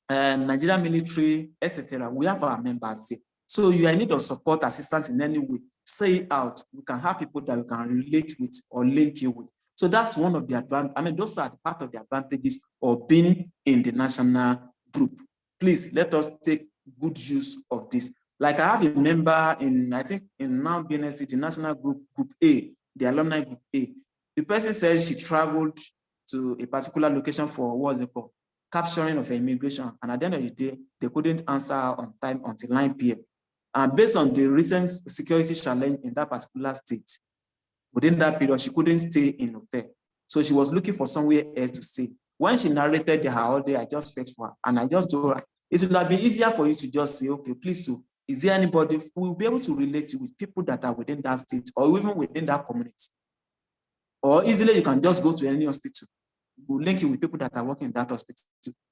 Nigerian military, etc. We have our members here. So you are in need of support, assistance in any way, say it out. We can have people that we can relate with or link you with. So that's one of the advantages. I mean, those are part of the advantages of being in the national group. Please let us take good use of this. Like I have a member in, I think in Noun Bnsc, the national group, Group A, the alumni Group A. The person says she traveled to a particular location for what they call capturing of immigration, and at the end of the day, they couldn't answer on time until 9 p.m. And based on the recent security challenge in that particular state, within that period, she couldn't stay in hotel. So she was looking for somewhere else to stay. When she narrated her holiday, I just fetched for her, and I just told her, it would have been easier for you to just say, okay, please, so is there anybody who will be able to relate to with people that are within that state or even within that community? Or easily you can just go to any hospital. We'll link you with people that are working in that hospital.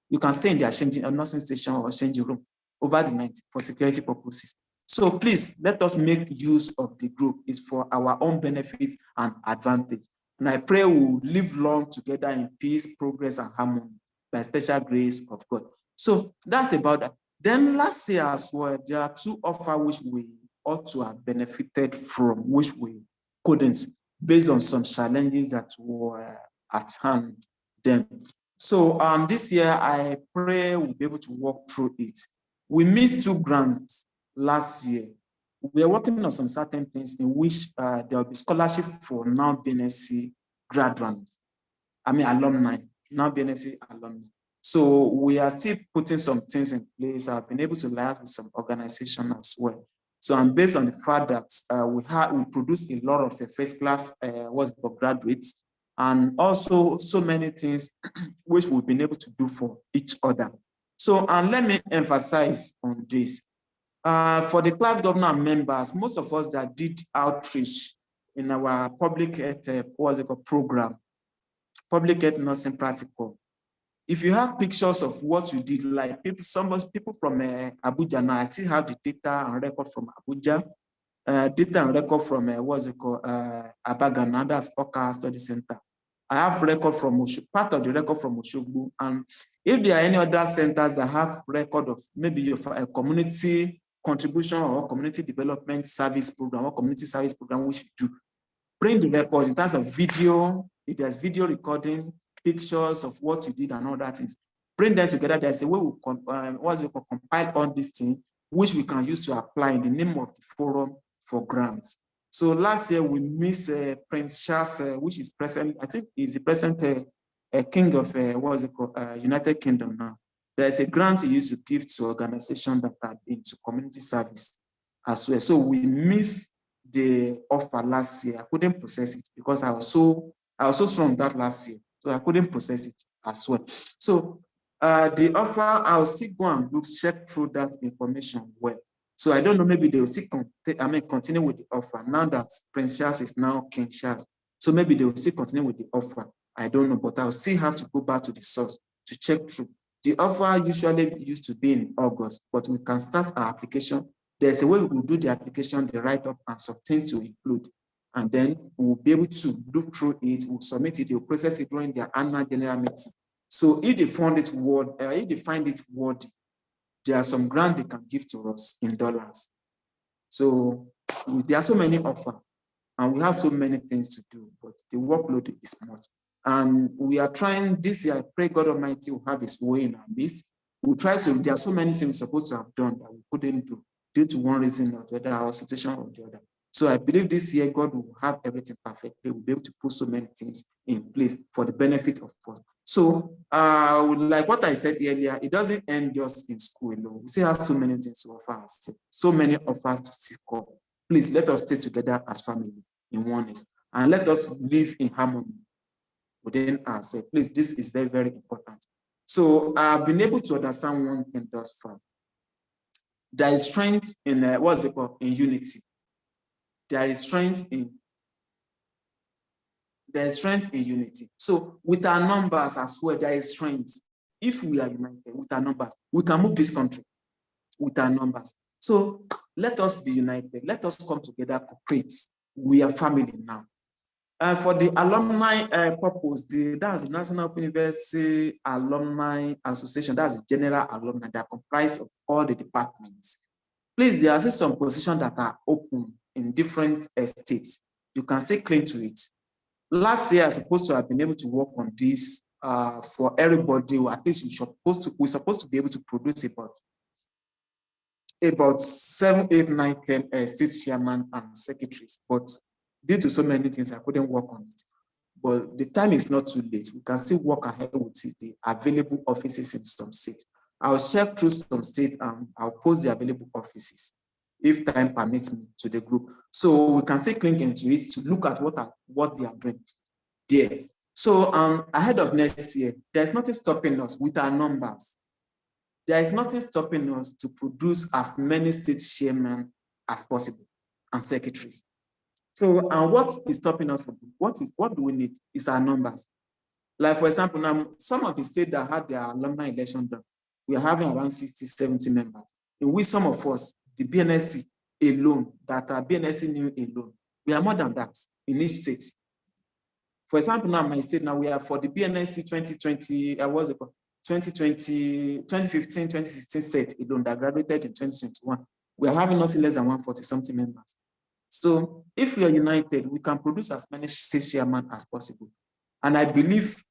You can stay in their changing nursing station or changing room over the night for security purposes. So please let us make use of the group. It's for our own benefits and advantage. And I pray we'll live long together in peace, progress, and harmony by special grace of God. So that's about that. Then last year as well, there are two offers which we ought to have benefited from, which we couldn't, based on some challenges that were at hand then. So this year, I pray we'll be able to walk through it. We missed 2 grants last year. We are working on some certain things in which there will be scholarship for Noun Bnsc graduates. I mean alumni, Noun Bnsc alumni. So we are still putting some things in place. I've been able to liaise with some organizations as well. So and based on the fact that we produce a lot of first class graduates, and also so many things which we've been able to do for each other. So, and let me emphasize on this. For the class governor members, most of us that did outreach in our public health program, public health nursing practical. If you have pictures of what you did, like people from Abuja now, I still have the data and record from Abuja. Data and record from Abagana, that's Oka Study Center. I have record from part of the record from Oshogbo. And if there are any other centers that have record of maybe your community contribution or community development service program or community service program, we should do. Bring the record in terms of video, if there's video recording, pictures of what you did and all that things. Bring them together. There's a way we compile all these things, which we can use to apply in the name of the forum for grants. So last year we missed Prince Charles, which is present, I think he's the present king of what is it called, United Kingdom now. There's a grant he used to give to organizations that are into community service as well. So we missed the offer last year. I couldn't process it because I was so strong that last year. So I couldn't process it as well. So the offer, I'll still go and check through that information well. So I don't know, maybe they will still continue with the offer now that Prince Charles is now King Charles. So maybe they will still continue with the offer. I don't know, but I'll still have to go back to the source to check through. The offer usually used to be in August, but we can start our application. There's a way we will do the application, the write-up, and some things to include. And then we'll be able to look through it, we'll submit it, they'll process it during their annual general meeting. So if they find it worthy, there are some grants they can give to us in dollars. So there are so many offers and we have so many things to do, but the workload is much. And we are trying this year, I pray God Almighty will have his way in our midst. We'll try to, there are so many things we're supposed to have done that we couldn't do due to one reason or the other, our situation or the other. So I believe this year God will have everything perfect. They will be able to put so many things in place for the benefit of us. So like what I said earlier, it doesn't end just in school alone. We still have so many things to offer us, so many offers to seek up. Please let us stay together as family in oneness and let us live in harmony within ourselves. Please, this is very, very important. So I've been able to understand one thing thus far. There is strength in what's it called? In unity. There is strength in unity. So with our numbers as well, there is strength. If we are united with our numbers, we can move this country with our numbers. So let us be united. Let us come together, cooperate. We are family now. For the alumni purpose, that's the National Open University Alumni Association. That's the general alumni that comprise of all the departments. Please, there are still some positions that are open in different states. You can stay clean to it. Last year, I was supposed to have been able to work on this for everybody, or at least we're supposed to be able to produce about 7, 8, 9, 10 state chairman and secretaries. But due to so many things, I couldn't work on it. But the time is not too late. We can still work ahead with the available offices in some states. I'll check through some states and I'll post the available offices if time permits me to the group. So we can still click into it to look at what they are doing there. So ahead of next year, there's nothing stopping us with our numbers. There is nothing stopping us to produce as many state chairmen as possible and secretaries. So, and what is stopping us from what do we need is our numbers. Like, for example, now some of the states that had their alumni election done, we are having around 60, 70 members. In which some of us, the Bnsc alone, that are Bnsc new alone, we are more than that in each state. For example, now my state, now we are for the Bnsc 2020, 2015, 2016 set alone that graduated in 2021. We are having nothing less than 140 something members. So if we are united, we can produce as many state chairmen as possible. And I believe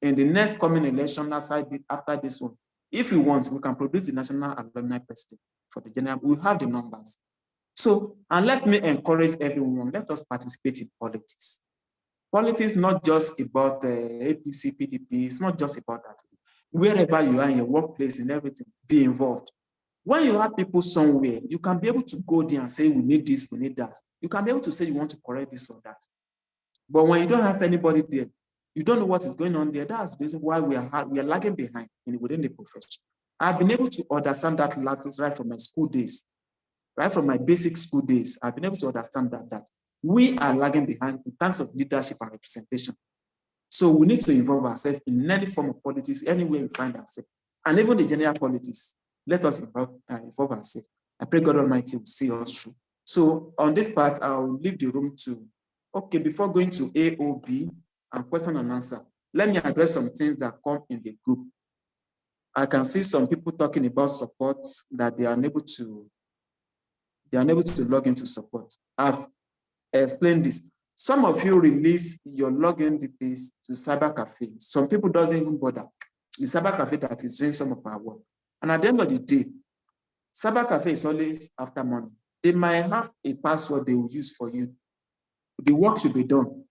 in the next coming election, after this one, if we want, we can produce the national alumni president for the general. We have the numbers. So, and let me encourage everyone, let us participate in politics. Politics is not just about the APC, PDP, it's not just about that. Wherever you are in your workplace and everything, be involved. When you have people somewhere, you can be able to go there and say, we need this, we need that. You can be able to say you want to correct this or that. But when you don't have anybody there, you don't know what is going on there. That's the reason why we are lagging behind within the profession. I've been able to understand that right from my school days, right from my basic school days. I've been able to understand that we are lagging behind in terms of leadership and representation. So we need to involve ourselves in any form of politics, anywhere we find ourselves, and even the general politics. Let us involve ourselves. I pray God Almighty will see us through. So on this part, I'll leave the room to, okay, before going to AOB and question and answer, let me address some things that come in the group. I can see some people talking about support that they are unable to log into support. I've explained this. Some of you release your login details to Cyber Cafe. Some people doesn't even bother. The Cyber Cafe that is doing some of our work. And at the end of the day, Cyber Cafe is always after money. They might have a password they will use for you the work should be done.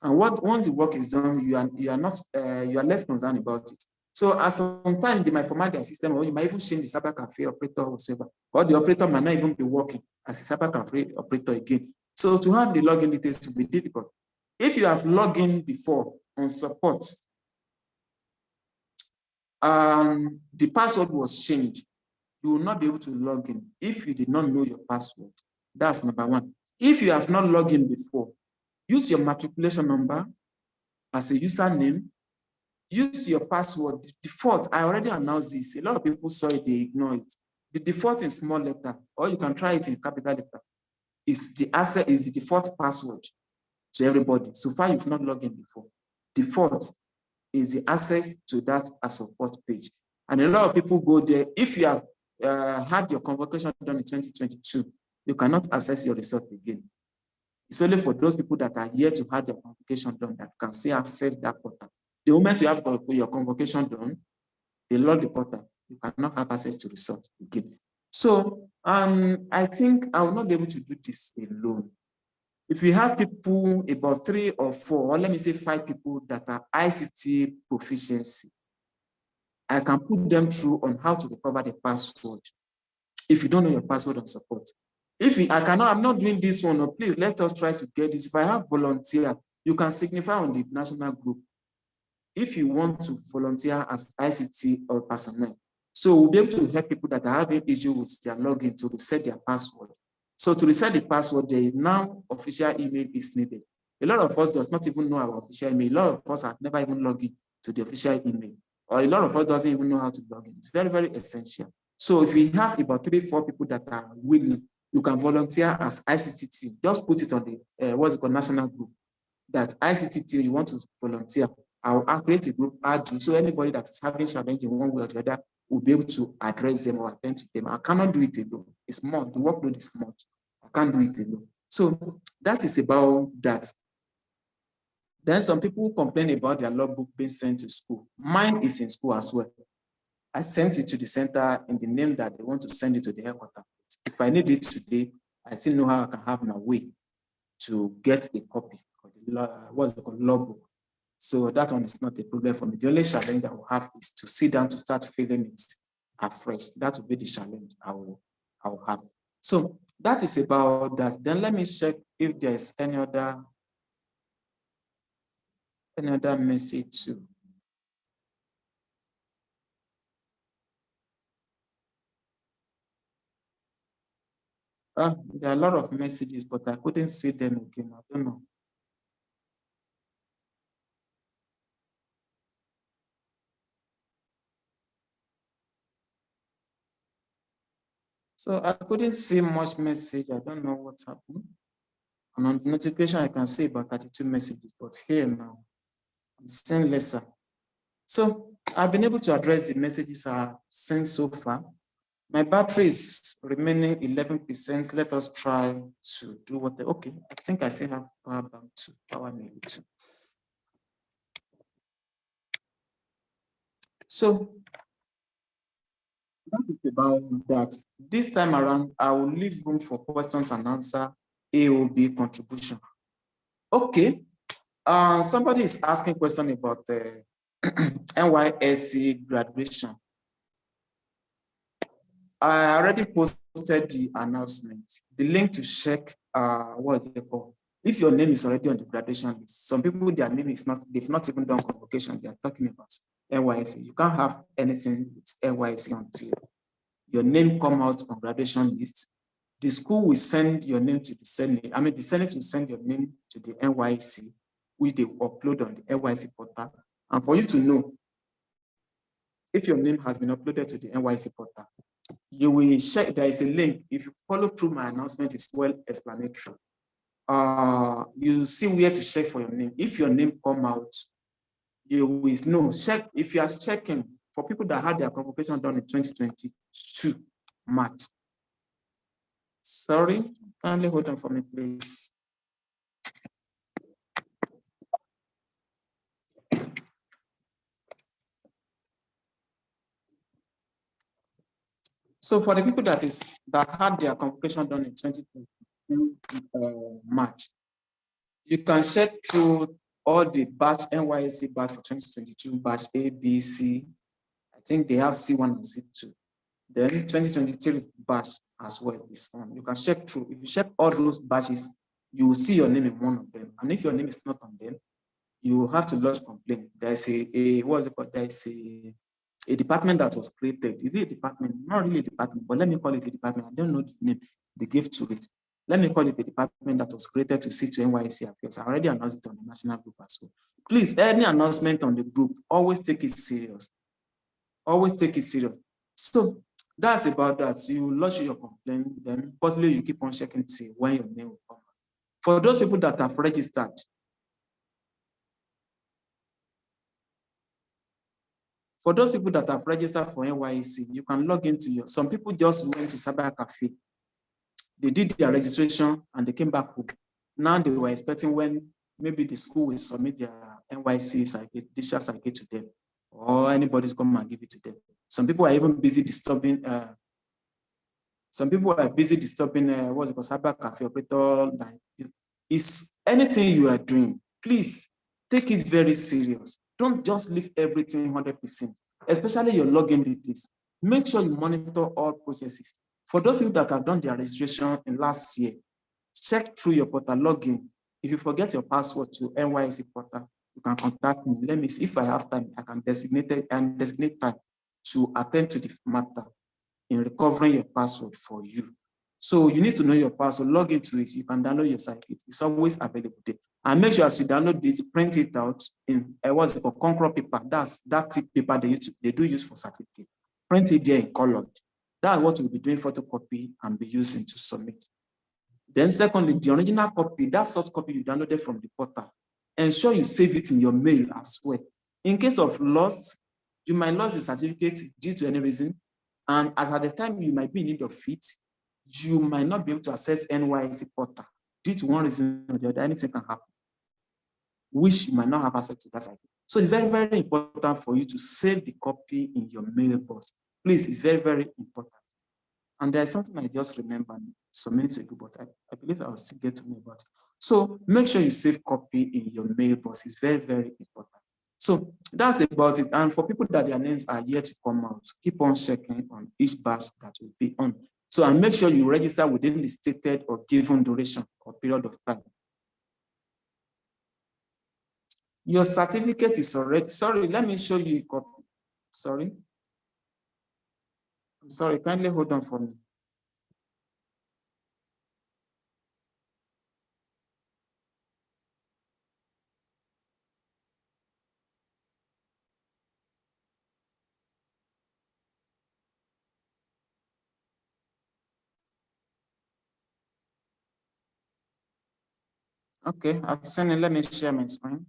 And once the work is done, you are less concerned about it. So at some time they might format their system, or you might even change the cyber cafe operator or whatever, or the operator might not even be working as a cyber cafe operator again. So to have the login details to be difficult. If you have logged in before on support, the password was changed, you will not be able to log in if you did not know your password. That's number one. If you have not logged in before, use your matriculation number as a username. Use your password. The default, I already announced this. A lot of people saw it, they ignore it. The default in small letter, or you can try it in capital letter, is the default password to everybody. So far, you've not logged in before. Default is the access to that as a first page. And a lot of people go there. If you have had your convocation done in 2022, you cannot access your result again. It's only for those people that are here to have their convocation done that can still access that portal. The moment you have your convocation done, they log the portal, you cannot have access to results again. So I think I will not be able to do this alone. If you have people, about 3 or 4, or let me say 5 people that are ICT proficiency, I can put them through on how to recover the password. If you don't know your password on support. I'm not doing this one, please let us try to get this. If I have volunteer, you can signify on the national group if you want to volunteer as ICT or personnel. So we'll be able to help people that are having issues with their login to reset their password. So to reset the password, there is now official email is needed. A lot of us does not even know our official email. A lot of us have never even logged in to the official email, or a lot of us doesn't even know how to log in. It's very, very essential. So if we have about 3 or 4 people that are willing, you can volunteer as ICT team. Just put it on the what's it called, national group. That ICT team, you want to volunteer. I'll create a group, add you. So anybody that is having challenge in one way or the other will be able to address them or attend to them. I cannot do it alone. It's more, the workload is much. I can't do it alone. So that is about that. Then some people complain about their logbook being sent to school. Mine is in school as well. I sent it to the center in the name that they want to send it to the headquarters. If I need it today, I still know how I can have my way to get a copy of the what's it called, logbook. So that one is not a problem for me. The only challenge I will have is to sit down to start filling it afresh. That will be the challenge I will have. So that is about that. Then let me check if there's any other message too. There are a lot of messages, but I couldn't see them again. I don't know. So I couldn't see much message. I don't know what's happening. And on the notification, I can see about 32 messages, but here now, I'm seeing lesser. So I've been able to address the messages I've sent so far. My battery is remaining 11%. Let us try to do what okay, I think I still have power bank to power me too. So that is about that. This time around, I will leave room for questions and answer AOB contribution. Okay. Somebody is asking question about the NYSC graduation. I already posted the announcement, the link to check what they call. If your name is already on the graduation list, some people, their name is not, they've not even done convocation, they are talking about NYSC. You can't have anything with NYSC until your name come out on graduation list. The school will send your name to the Senate. I mean, the Senate will send your name to the NYSC, which they will upload on the NYSC portal. And for you to know if your name has been uploaded to the NYSC portal, you will check, there is a link. If you follow through my announcement, it's well explanatory. You see where to check for your name. If your name come out, you will know. Check if you are checking for people that had their convocation done in 2022 March. Sorry, kindly hold on for me, please. So for the people that had their convocation done in 2022 March, You can check through all the batch NYSC batch for 2022, batch A, B, C. I think they have C1 and C2. Then 2023 batch as well is on. You can check through. If you check all those batches, you will see your name in one of them. And if your name is not on them, you will have to lodge complaint. There's what is it called? There's a department that was created. Is it a department? Not really a department, but let me call it a department. I don't know the name they give to it. Let me call it a department that was created to see to NYSC affairs. I already announced it on the national group as well. Please, any announcement on the group, always take it serious. Always take it serious. So that's about that. You lodge your complaint, then possibly you keep on checking to see when your name will come. For those people that have registered, for those people that have registered for NYSC, you can log into your, some people just went to cyber cafe. They did their registration and they came back home. Now they were expecting when maybe the school will submit their NYSC certificate, discharge certificate to them, or anybody's come and give it to them. Some people are even busy disturbing, what's it called, cyber cafe operator. Like, is anything you are doing, please take it very serious. Don't just leave everything 100%, especially your login details. Make sure you monitor all processes. For those people that have done their registration in last year, check through your portal login. If you forget your password to NYSC portal, you can contact me. Let me see if I have time. I can designate time to attend to the matter in recovering your password for you. So you need to know your password, log into it. You can download your certificate. It's always available there. And make sure as you download this, print it out in what's it called, Concur paper. That's that thick paper they do use for certificate. Print it there in colored. That's what we'll be doing photocopy and be using to submit. Then secondly, the original copy, that soft copy you downloaded from the portal, ensure you save it in your mail as well. In case of lost, you might lose the certificate due to any reason. And at the time you might be in need of it, you might not be able to access NYSC portal due to one reason or the other. Anything can happen, which you might not have access to that certificate. So it's very, very important for you to save the copy in your mailbox. Please, it's very, very important. And there's something I just remembered some minutes ago, but I believe I will still get to know about it. So make sure you save copy in your mailbox. It's very, very important. So that's about it. And for people that their names are yet to come out, keep on checking on each batch that will be on. So and make sure you register within the stated or given duration or period of time. Your certificate is already, sorry, let me show you a copy. Sorry. I'm sorry, kindly hold on for me. Okay, I've seen it. Let me share my screen.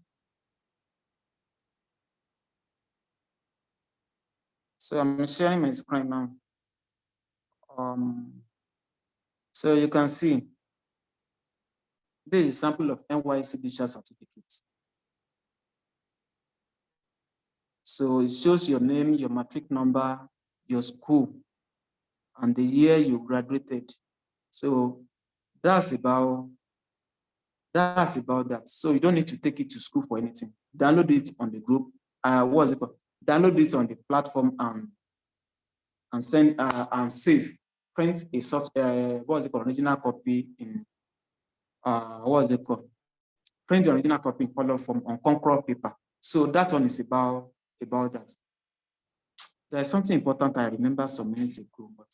So I'm sharing my screen now. So you can see this is a sample of NYSC discharge certificates. So it shows your name, your matric number, your school, and the year you graduated. So that's about that. So you don't need to take it to school for anything. Download it on the group. What's it called? Download this on the platform and send and save. Print a soft what's it called? Original copy in what's it called? Print the original copy in color form on Concur paper. So that one is about that. There's something important I remember some minutes ago, but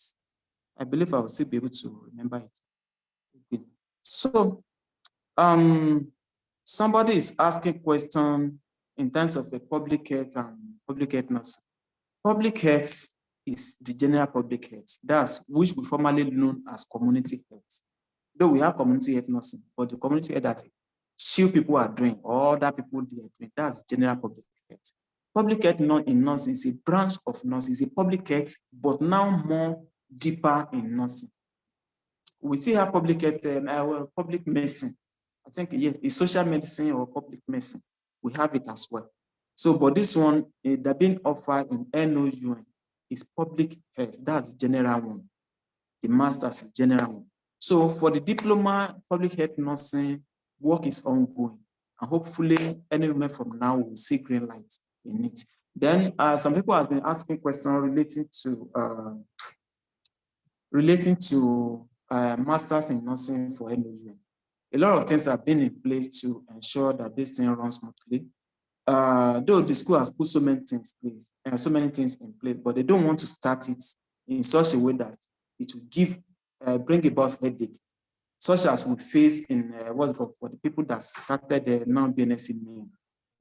I believe I will still be able to remember it. Okay. So somebody is asking question in terms of the public health and public health nursing. Public health is the general public health. That's which we formerly known as community health. Though we have community health nursing, but the community health that few people are doing, or that people they are doing, that's general public health. Public health in nursing is a branch of nursing, is a public health, but now more deeper in nursing. We still have public health, public medicine. I think yes, it's social medicine or public medicine. We have it as well. So, but this one, they're being offered in NOUN is public health. That's the general one. The master's is general one. So for the diploma, public health nursing, work is ongoing, and hopefully any moment from now we'll see green light in it. Then some people have been asking questions relating to masters in nursing for NOU. A lot of things have been in place to ensure that this thing runs smoothly. Though the school has put so many things in place, but they don't want to start it in such a way that it will bring about headache, such as we face in what's called for the people that started the non-Bnsc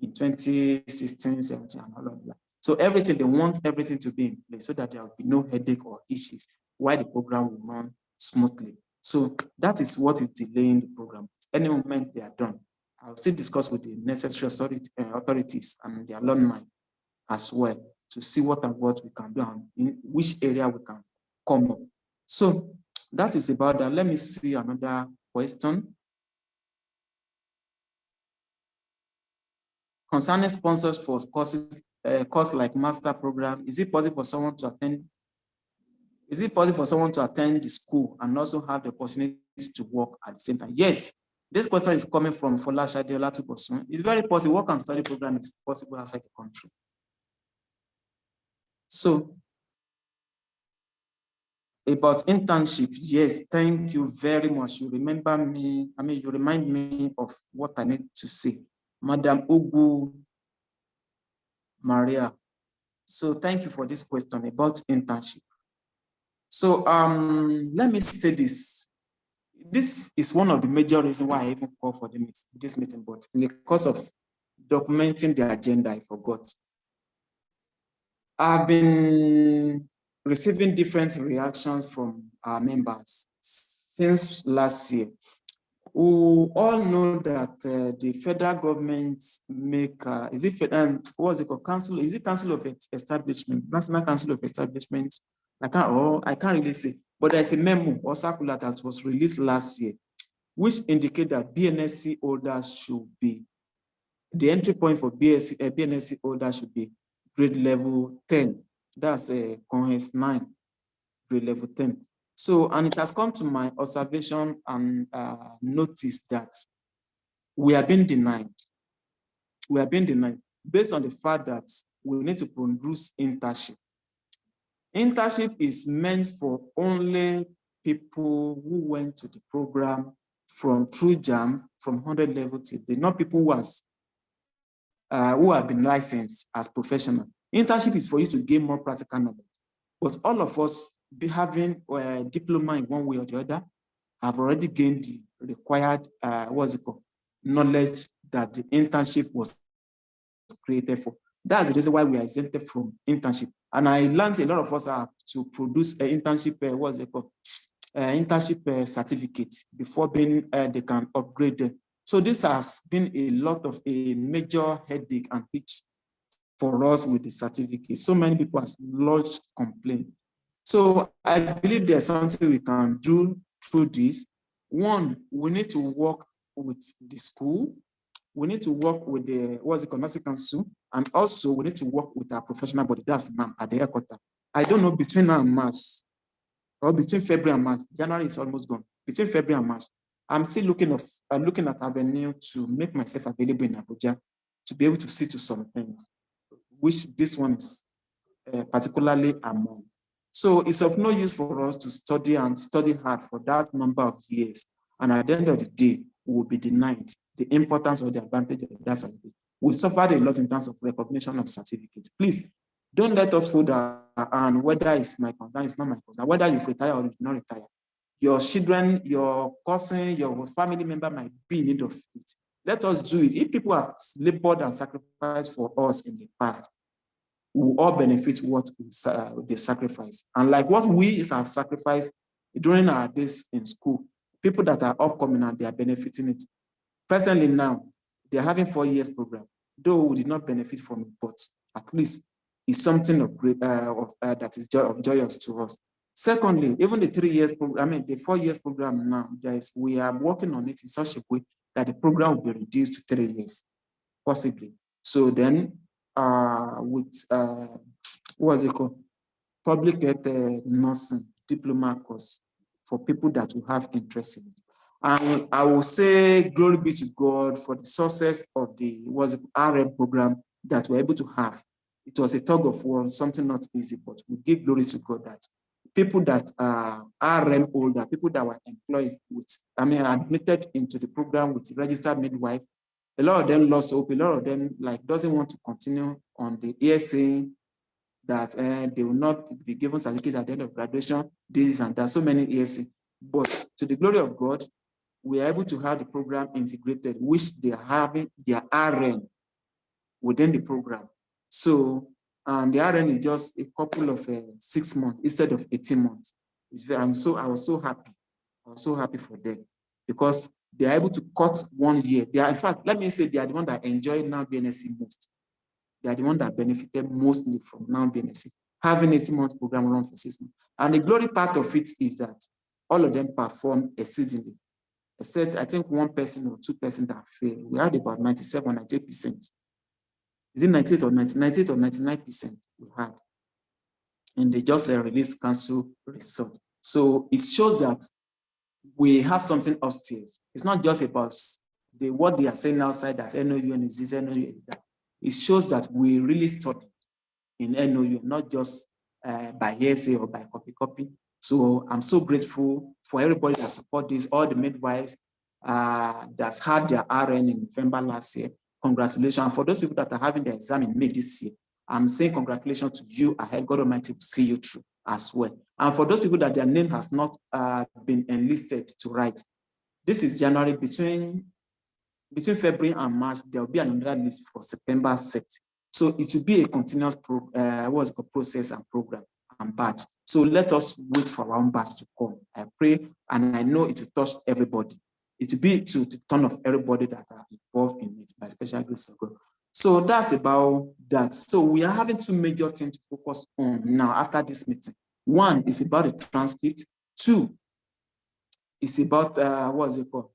in 2016, 17, and all of that. So they want everything to be in place so that there will be no headache or issues while the program will run smoothly. So that is what is delaying the program. Any moment they are done, I'll still discuss with the necessary authorities and the alumni as well to see what we can do and in which area we can come up. So that is about that. Let me see another question. Concerning sponsors for courses, course like master program, is it possible for someone to attend? Is it possible for someone to attend the school and also have the opportunity to work at the same time? Yes. This question is coming from Folasha Deola Tubosun. It's very possible. Work and study program is possible outside the country. So, about internship, yes, thank you very much. You remember me, you remind me of what I need to say. Madam Ugu Maria. So thank you for this question about internship. So let me say this. This is one of the major reasons why I even called for this meeting, but in the course of documenting the agenda, I forgot. I've been receiving different reactions from our members since last year. We all know that the federal government make, what's it called, council, is it Council of Establishment, National Council of Establishment? I can't really say, but there's a memo or circular that was released last year, which indicate that Bnsc holders should be, the entry point for Bnsc holders should be grade level 10. That's Conhes 9, grade level 10. So, and it has come to my observation and notice that we are being denied. We are being denied based on the fact that we need to produce internship. Internship is meant for only people who went to the program through JAM from 100 level till they, not people who have been licensed as professional. Internship is for you to gain more practical knowledge. But all of us having a diploma in one way or the other have already gained the required knowledge that the internship was created for. That's the reason why we are exempted from internship. And I learned a lot of us have to produce an internship, internship certificate before they can upgrade them. So this has been a lot of a major headache and pitch for us with the certificate. So many people have lodged complaints. So I believe there's something we can do through this. One, we need to work with the school. We need to work with the Nursing Council, and also we need to work with our professional body, that's NAM at the headquarters. I don't know, between now and March, or between February and March, January is almost gone. Between February and March, I'm still looking at avenue to make myself available in Abuja to be able to see to some things, which this one is particularly among. So it's of no use for us to study hard for that number of years, and at the end of the day, we will be denied the importance or the advantage of that certificate. We suffered a lot in terms of recognition of certificates. Please don't let us fool that, and whether it's my concern, it's not my concern, whether you retire or you not retire. Your children, your cousin, your family member might be in need of it. Let us do it. If people have labored and sacrificed for us in the past, we will all benefit what they sacrifice. And like what we have sacrificed during our days in school, people that are upcoming and they are benefiting it. Presently now, they are having 4 years program, though we did not benefit from it, but at least it's something of great that is joyous to us. Secondly, even the 3 years program, the 4 years program now, we are working on it in such a way that the program will be reduced to 3 years, possibly. So then, with what's it called? Public health nursing diploma course for people that will have interest in it. And I will say glory be to God for the success of the RM program that we're able to have. It was a tug of war, something not easy, but we give glory to God that people that are RM older, people that were employed with, admitted into the program with registered midwife, a lot of them lost hope. A lot of them doesn't want to continue on the year saying that they will not be given certificate at the end of graduation, this and that, so many years. But to the glory of God, we are able to have the program integrated, which they are having their RN within the program. So the RN is just a couple of 6 months instead of 18 months. I was so happy. I was so happy for them because they are able to cut 1 year. They are, in fact, let me say they are the one that enjoy now Bnsc most. They are the one that benefited mostly from now Bnsc, having a 6-month program run for 6 months. And the glory part of it is that all of them performed exceedingly. Except I think 1 person or 2 persons that failed. We had about 97, 98%. Is it 98 or 98 or 99% we had? And they just released council result. So it shows that we have something upstairs. It's not just about what they are saying outside that NOUN is this, NOUN is that. It shows that we really study in NOUN, not just by hearsay or by copy. So I'm so grateful for everybody that support this, all the midwives that's had their RN in November last year. Congratulations. And for those people that are having their exam in May this year, I'm saying congratulations to you. I hope God Almighty will see you through as well. And for those people that their name has not been enlisted to write, this is January. Between February and March, there will be another list for September set. So it will be a continuous process and program and batch. So let us wait for our own batch to come. I pray, and I know it will touch everybody. It will be to the turn of everybody that are involved in it by special grace of God. So that's about that. So we are having 2 major things to focus on now after this meeting. 1 is about the transcript. 2 is about what's it called?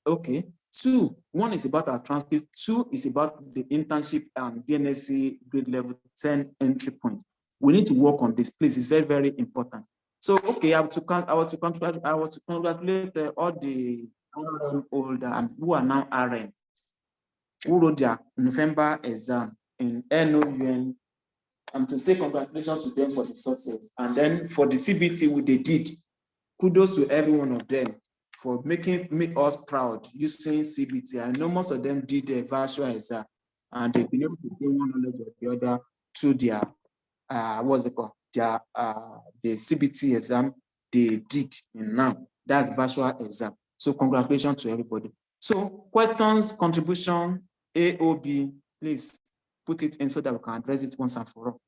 Okay. 1 is about our transcript. 2 is about the internship and Bnsc grade level 10 entry point. We need to work on this, please. It's very, very important. So, okay, I was to congratulate all the older and who are now RN, who wrote their November exam in NOUN. And to say congratulations to them for the success. And then for the CBT, what they did, kudos to every one of them for making us proud using CBT. I know most of them did a virtual exam and they've been able to gain one knowledge or the other through their the CBT exam they did in now. That's virtual exam. So congratulations to everybody. So questions, contribution, AOB, please put it in so that we can address it once and for all.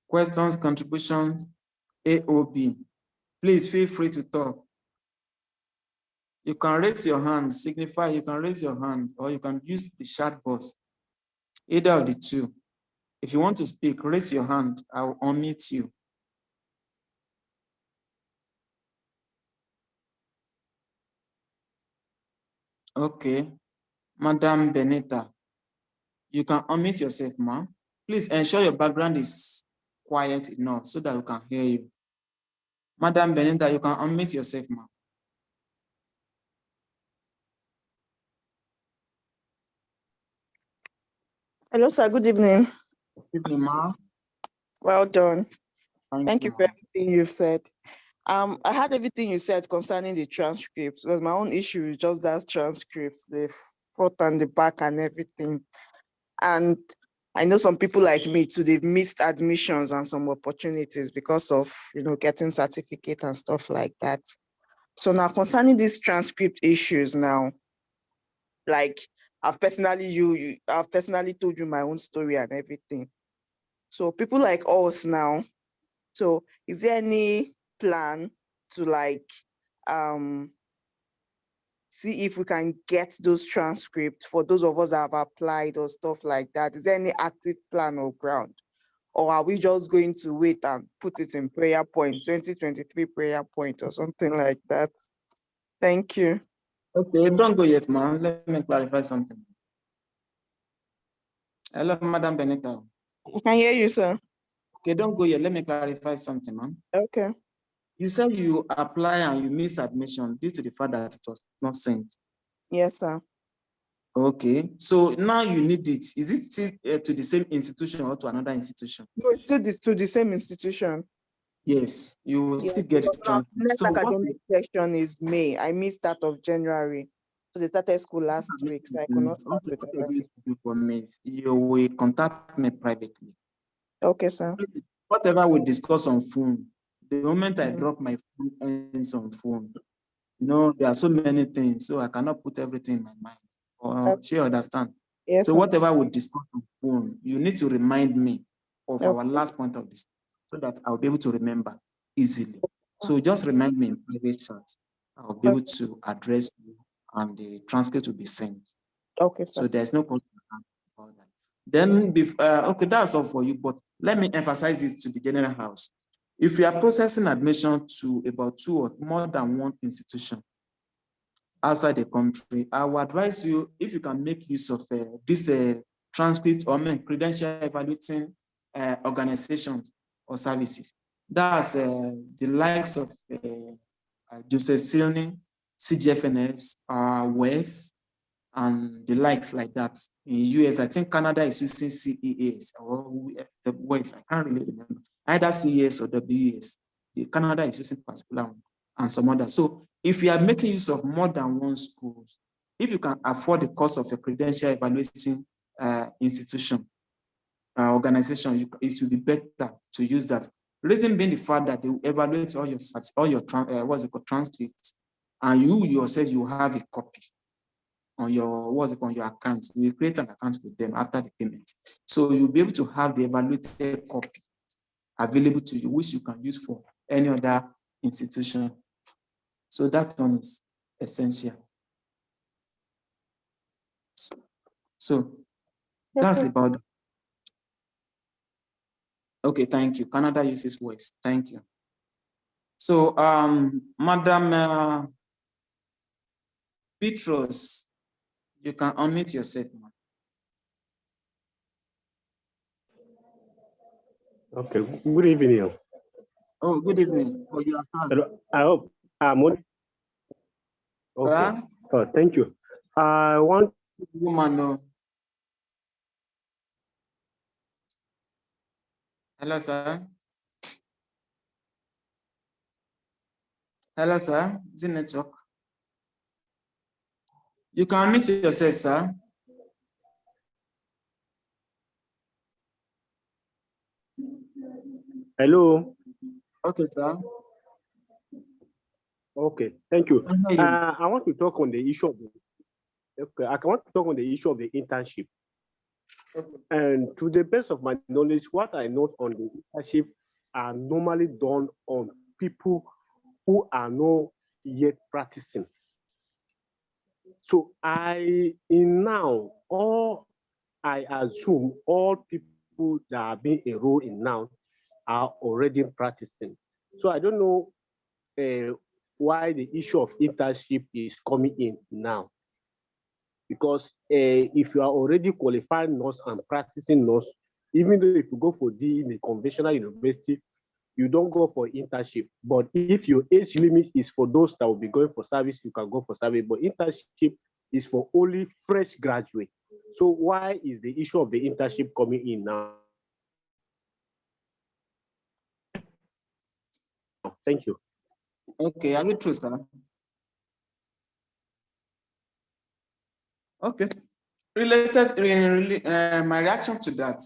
Questions, contributions, AOB. Please feel free to talk. You can raise your hand, signify you can raise your hand, or you can use the chat box. Either of the two. If you want to speak, raise your hand. I will unmute you. Okay. Madam Benita, you can unmute yourself, ma'am. Please ensure your background is quiet enough so that we can hear you. Madam Benita, you can unmute yourself, ma'am. Hello, sir. Good evening. Good evening, ma'am. Well done. Thank you for everything you've said. I heard everything you said concerning the transcript. Because my own issue is just that transcript, the front and the back and everything. And I know some people like me too, they've missed admissions and some opportunities because of, getting certificate and stuff like that. So now concerning these transcript issues now, like I've personally told you my own story and everything. So people like us now, so is there any plan to see if we can get those transcripts for those of us that have applied or stuff like that? Is there any active plan or ground? Or are we just going to wait and put it in prayer point, 2023 prayer point or something like that? Thank you. Okay, don't go yet, ma'am. Let me clarify something. Hello, Madam Benita. I can hear you, sir. Okay, don't go yet. Let me clarify something, man. Okay. You said you apply and you miss admission due to the fact that it was not sent. Yes, sir. Okay, so now you need it. Is it still to the same institution or to another institution? No, it's to the same institution. Yes, you will Yes, still get the because now transcript. next So what academic session is May. I missed that of January. So they started school last week, so I could not start with what that. you're going to do for me, you will contact me privately. Okay, sir. Whatever we discuss on phone, the moment I Mm. drop my phone ends on phone. You know, there are so many things, so I cannot put everything in my mind. Or she understand. Yes, So sir. whatever we discuss on phone, you need to remind me of our Okay. last point of this, so that I'll be able to remember easily. So just remind me in private chat. I'll be able to address you, and the transcript will be sent. Okay, sir. So there's no problem about that. Then, okay, that's all for you. But let me emphasize this to the general house. If you are processing admission to about 2 or more than 1 institution outside the country, I would advise you, if you can make use of this transcript or credential evaluating organizations or services. That's the likes of Joseph Silney, CGFNS, WES, and the likes like that. In US, I think Canada is using CEAS or the West, I can't really remember. Either CES or WES. Canada is using particular one and some others. So if you are making use of more than 1 school, if you can afford the cost of a credential evaluating institution, organization, it should be better to use that. Reason being the fact that they will evaluate all your transcripts, and you yourself, you have a copy on your on your account. You create an account with them after the payment. So you'll be able to have the evaluated copy available to you, which you can use for any other institution. So that one is essential. So that's about it. Okay, thank you. Canada uses West. Thank you. So Madam Petros, you can unmute yourself, ma'am. Okay, good evening. Oh, good evening. Oh, you are fine. Hello, I hope I'm on. Okay. Oh, thank you. I want. Woman, hello, sir. Hello, sir. Is it network? You can unmute yourself, sir. Hello. Okay, sir. Okay, thank you. I hear you. I want to talk on the issue of I want to talk on the issue of the internship. And to the best of my knowledge, what I note on the internship are normally done on people who are not yet practicing. So now, I assume all people that are being enrolled in now are already practicing. So I don't know why the issue of internship is coming in now. Because if you are already qualified nurse and practicing nurse, even though if you go for D in the conventional university, you don't go for internship. But if your age limit is for those that will be going for service, you can go for service. But internship is for only fresh graduates. So why is the issue of the internship coming in now? Thank you. Okay, are you true, sir? Okay. My reaction to that,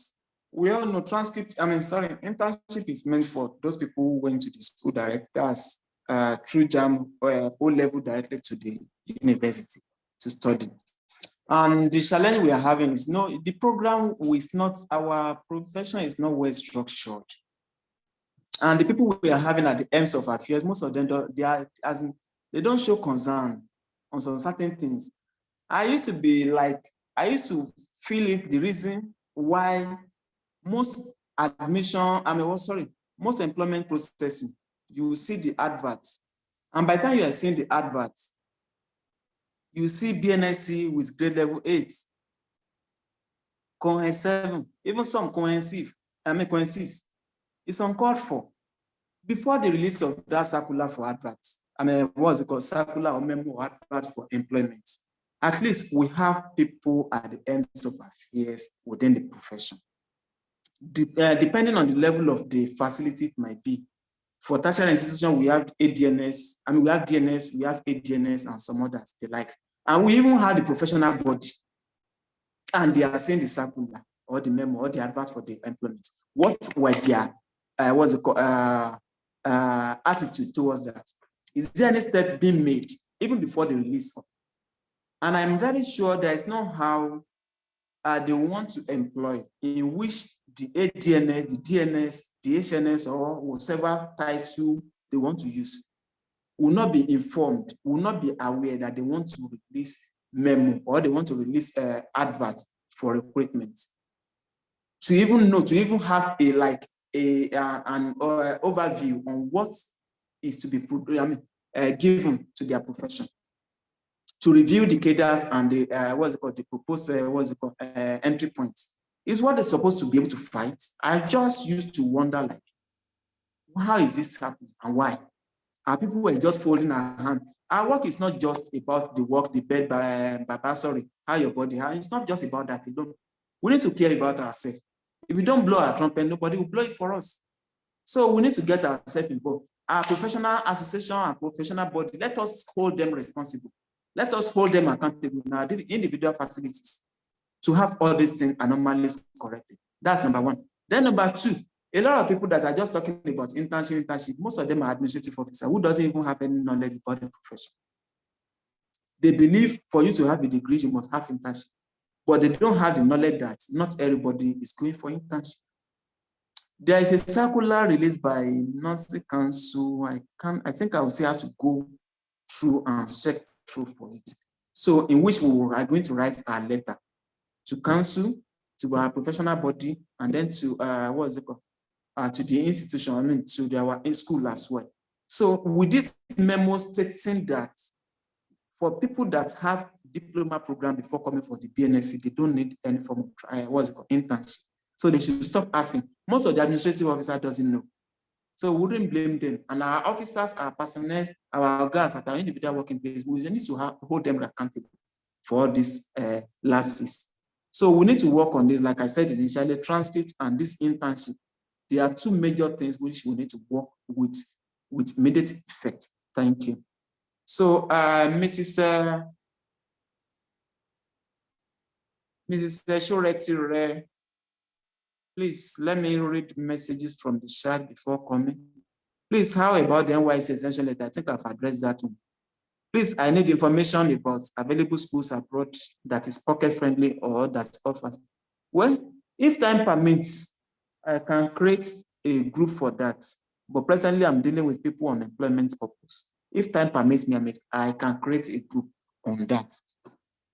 we all know internship is meant for those people who went to the school direct, that's through JAM or O-level directly to the university to study. And the challenge we are having is the program is not, our profession is not well structured. And the people we are having at the ends of affairs, most of them, they don't show concern on some certain things. I used to feel it the reason why most most employment processing, you will see the adverts. And by the time you are seeing the adverts, you see Bnsc with grade level 8, Cohen 7, even some cohesive, cohesive. It's uncalled for. Before the release of that circular for adverts, what's it called, circular or memo or advert for employment, at least we have people at the ends of affairs within the profession. Depending on the level of the facility it might be. For tertiary institution, we have ADNS, we have DNS, we have ADNS, and some others, the likes. And we even have the professional body, and they are saying the circular or the memo or the advert for the employment. What were their attitude towards that? Is there any step being made even before the release? And I'm very sure there is no how they want to employ in which the ADNS, the DNS, the HNS, or whatever title they want to use will not be informed, will not be aware that they want to release memo or they want to release advert for recruitment. To even know, to even have an overview on what is to be given to their profession. To review the cadres and the the proposed entry points is what they're supposed to be able to fight. I just used to wonder, like, how is this happening and why? Are people were just folding our hand? Our work is not just about the work, the bed, how your body, how it's not just about that alone. We need to care about ourselves. If we don't blow our trumpet, nobody will blow it for us. So we need to get ourselves involved. Our professional association and professional body, let us hold them responsible. Let us hold them accountable in our individual facilities to have all these things anomalies corrected. That's number one. Then number two, a lot of people that are just talking about internship, most of them are administrative officers who doesn't even have any knowledge about the profession. They believe for you to have a degree, you must have internship, but they don't have the knowledge that not everybody is going for internship. There is a circular released by Bnsc Council. I think I will say how to go through and check through for it. So in which we are going to write our letter to council, to our professional body, and then to to the institution, to our school as well. So with this memo stating that for people that have diploma program before coming for the Bnsc, they don't need any form of internship. So they should stop asking. Most of the administrative officer doesn't know. So we wouldn't blame them. And our officers, our personnel, our guards at our individual working place, we need to hold them accountable for these lapses. So we need to work on this, like I said initially, transcript and this internship. There are two major things which we need to work with immediate effect. Thank you. So Mrs. Shoreti, please let me read messages from the chat before coming. Please, how about the NYC essential letter? I think I've addressed that one. Please, I need information about available schools abroad that is pocket friendly or that offers. Well, if time permits, I can create a group for that. But presently, I'm dealing with people on employment purpose. If time permits me, I can create a group on that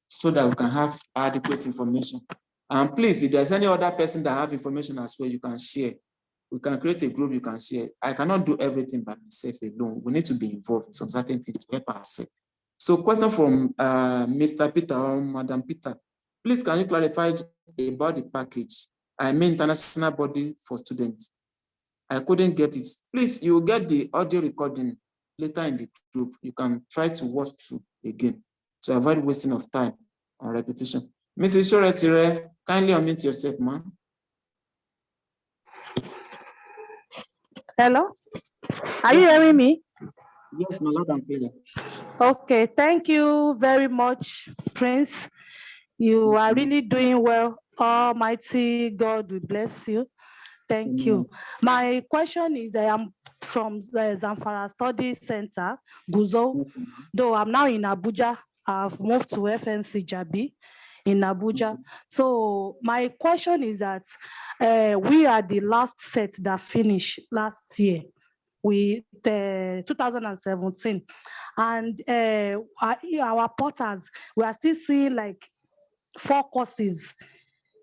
so that we can have adequate information. And please, if there's any other person that have information as well, you can share. We can create a group, you can share. I cannot do everything by myself alone. We need to be involved in some certain things to help ourselves. So question from Mr. Peter or Madam Peter. Please, can you clarify about the package? I mean international body for students. I couldn't get it. Please, you will get the audio recording later in the group. You can try to watch through again to avoid wasting of time on repetition. Mrs. Shoretire, kindly unmute yourself, ma'am. Hello, are you hearing me? Yes, my Lord and clear. Okay, thank you very much, Prince. You are really doing well. Almighty God will bless you. Thank you. My question is, I am from the Zamfara Study Center, Guzo, though I'm now in Abuja. I've moved to FMC Jabi in Abuja. So my question is that we are the last set that finished last year with 2017, and our portals, we are still seeing like 4 courses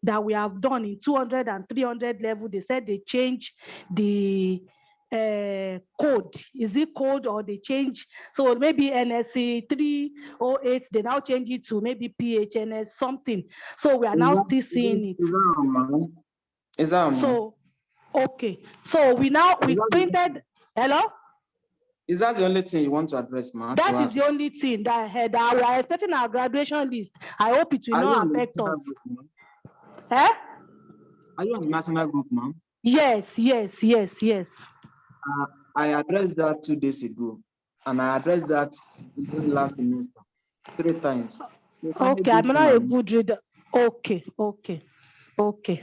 that we have done in 200 and 300 level. They said they changed the code. Is it code or they change? So maybe NSC 308, they now change it to maybe PHNS something. So we are now still seeing it. Is that So, okay. So we printed, hello? Is that the only thing you want to address, ma'am? That is the only thing that I had. We are expecting our graduation list. I hope it will not affect us. Eh? Are you on the national group, ma'am? Yes. I addressed that 2 days ago, and I addressed that last semester 3 times. Okay, I'm not a good reader. Okay.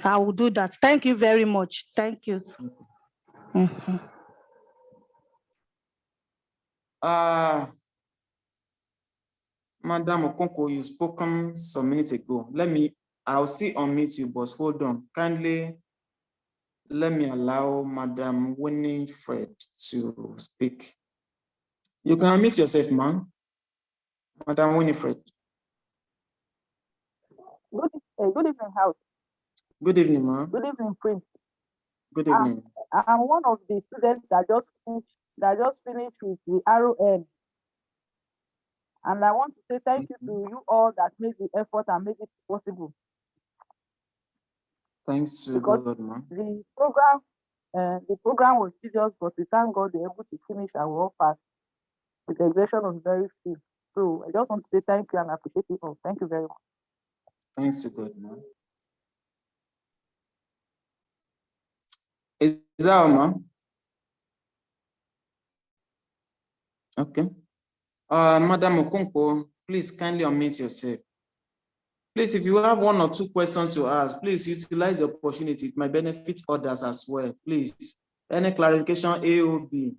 I will do that. Thank you very much. Thank you. Madam Okonko, you spoken some minutes ago. I'll still unmute you, but hold on. Kindly let me allow Madam Winifred to speak. You can unmute yourself, ma'am. Madam Winifred. Good evening, House. Good evening, ma'am. Good evening, Prince. Good evening. I'm one of the students that just finished with the RON. And I want to say thank you to you all that made the effort and made it possible. Thanks to God, ma'am. The program was serious, but we thank God they're able to finish our work fast. The exertion was very few. So I just want to say thank you and appreciate you all. Thank you very much. Thanks to God, ma'am. Is that all, ma'am? Okay. Madam Okonko, please kindly unmute yourself. Please, if you have 1 or 2 questions to ask, please utilize the opportunity. It might benefit others as well. Please, any clarification, A or B?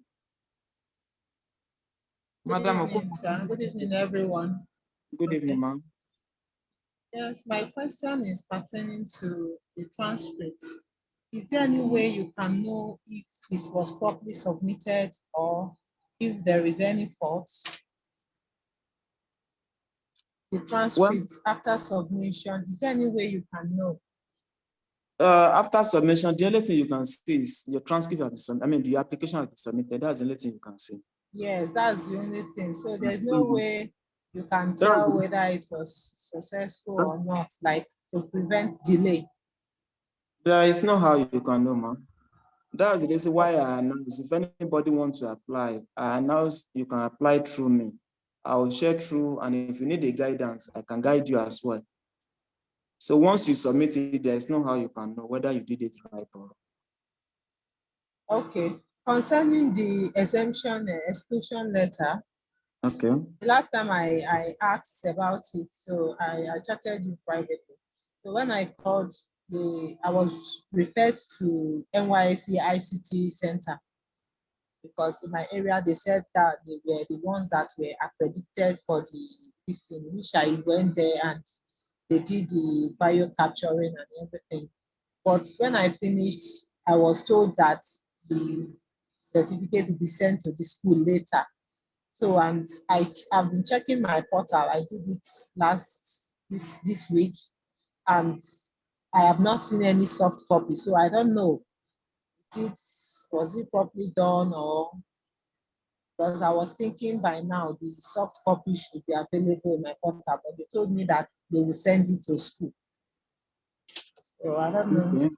Madam Okonko. Sir. Good evening, everyone. Good evening, ma'am. Yes, my question is pertaining to the transcript. Is there any way you can know if it was properly submitted or if there is any fault? The transcript after submission, is there any way you can know? After submission, the only thing you can see is your transcript has been submitted. I mean, the application has been submitted. That's the only thing you can see. Yes, that's the only thing. So there's no way you can tell whether it was successful or not, like to prevent delay. There is no how you can know, ma'am. That's the reason why I announce if anybody wants to apply, I announce you can apply through me. I will share through, and if you need a guidance, I can guide you as well. So once you submit it, there is no how you can know whether you did it right or wrong. Okay. Concerning the exemption exclusion letter, okay. Last time I asked about it, so I chatted you privately. So when I called, I was referred to NYSC ICT Center because in my area they said that they were the ones that were accredited for the listing, which I went there and they did the bio capturing and everything. But when I finished, I was told that the certificate will be sent to the school later. So, and I've been checking my portal. I did it this week, and I have not seen any soft copy. So I don't know, was it properly done or, because I was thinking by now the soft copy should be available in my portal, but they told me that they will send it to school. So I don't know. Okay.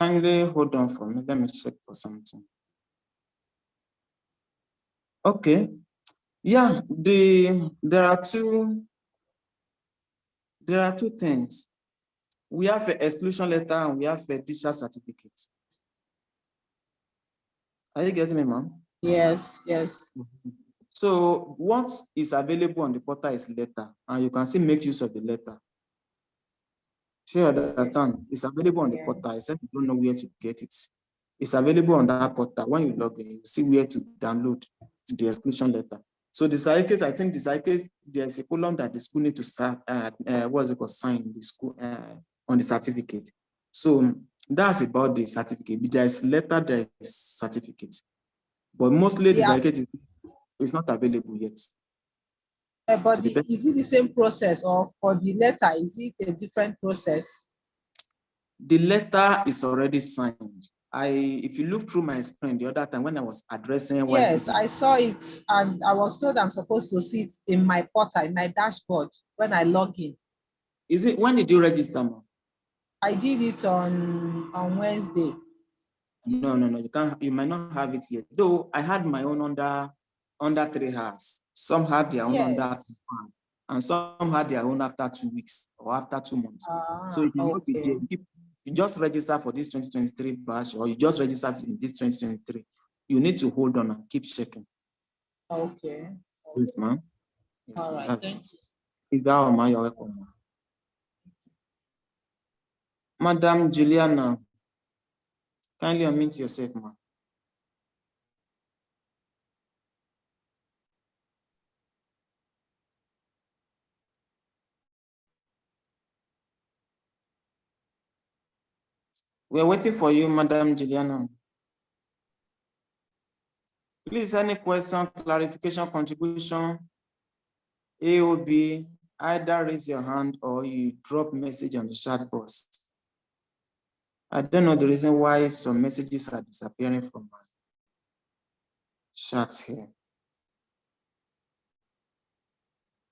Kindly hold on for me. Let me check for something. Okay. Yeah, there are two things. We have an exclusion letter and we have a discharge certificate. Are you getting me, ma'am? Yes. So what is available on the portal is letter, and you can still make use of the letter. Sure, understand? It's available on the portal, except you don't know where to get it. It's available on that portal. When you log in, you see where to download the exclusion letter. So the certificate, I think the certificate, there's a column that the school need to start, sign the school on the certificate. So that's about the certificate. There's letter, there is certificate. But mostly the certificate is not available yet. But is it the same process, or for the letter, is it a different process? The letter is already signed. if you look through my screen the other time when I was addressing Yes, YCP, I saw it, and I was told I'm supposed to see it in my portal, in my dashboard, when I log in. is it, when did you register, ma'am? I did it on Wednesday. No, you might not have it yet. Though I had my own under 3 hours. Some had their own under 2 Yes. months, and some had their own after 2 weeks or after 2 months. So it may not be there. You just register for this 2023 batch, or you just register in this 2023. You need to hold on and keep checking. Okay. Please, ma'am. Yes, All right. Thank you. is that all, ma'am? You're welcome, ma'am. Madam Juliana, kindly unmute yourself, ma'am. We're waiting for you, Madam Juliana. Please, any question, clarification, contribution, AOB, either raise your hand or you drop message on the chat box. I don't know the reason why some messages are disappearing from my chat here.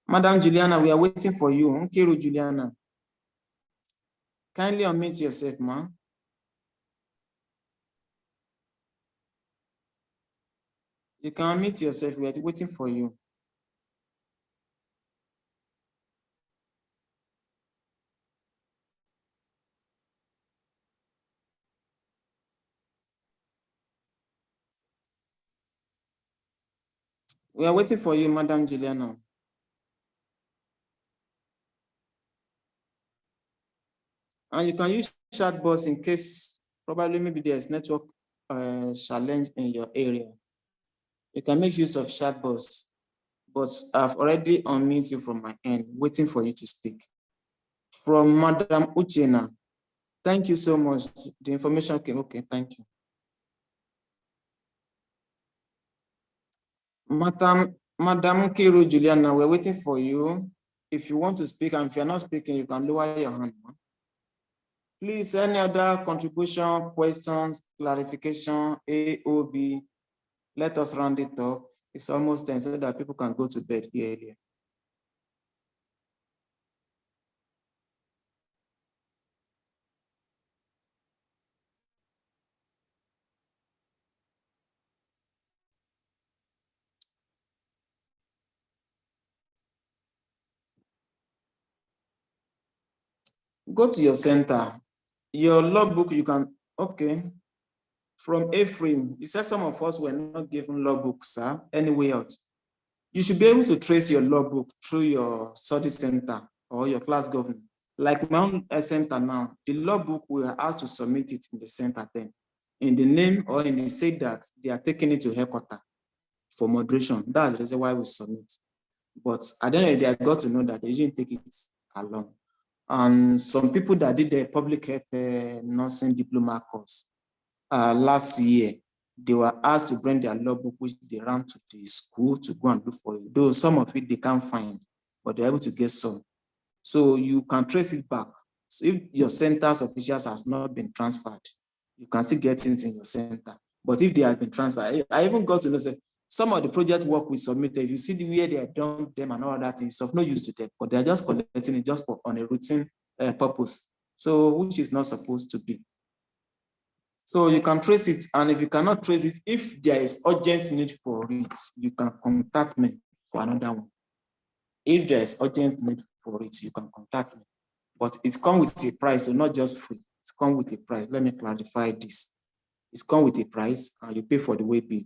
Madam Juliana, we are waiting for you. Nkiru Juliana. Kindly unmute yourself, ma'am. You can unmute yourself. We are waiting for you. We are waiting for you, Madam Juliana. And you can use chat box in case probably maybe there's network challenge in your area. You can make use of chat box, but I've already unmuted you from my end, waiting for you to speak. From Madam Uchena, thank you so much. The information came. Okay, thank you. Madam Kiru Juliana, we're waiting for you. If you want to speak, and if you're not speaking, you can lower your hand. Please, any other contribution, questions, clarification, AOB, let us round it up. It's almost 10 so that people can go to bed earlier. Go to your center. Your logbook, you can, okay. From Ephraim, you said some of us were not given logbooks, sir, anyway out. You should be able to trace your logbook through your study center or your class government. Like my own center now, the logbook we are asked to submit it in the center then. In the name or in the say that they are taking it to headquarters for moderation. That's the reason why we submit. But at the end of the day, I got to know that they didn't take it along. And some people that did the public health nursing diploma course last year, they were asked to bring their logbook, which they ran to the school to go and look for it. Though some of it they can't find, but they're able to get some. So you can trace it back. So if your center's officials has not been transferred, you can still get it in your center. But if they have been transferred, I even got to know that some of the project work we submitted, you see the way they are done them and all that things of no use to them, but they're just collecting it just for on a routine purpose. So which is not supposed to be. So you can trace it, and if you cannot trace it, if there is urgent need for it, you can contact me for another one. If there is urgent need for it, you can contact me. But it comes with a price, so not just free. It's come with a price. Let me clarify this. It's come with a price, and you pay for the way bill.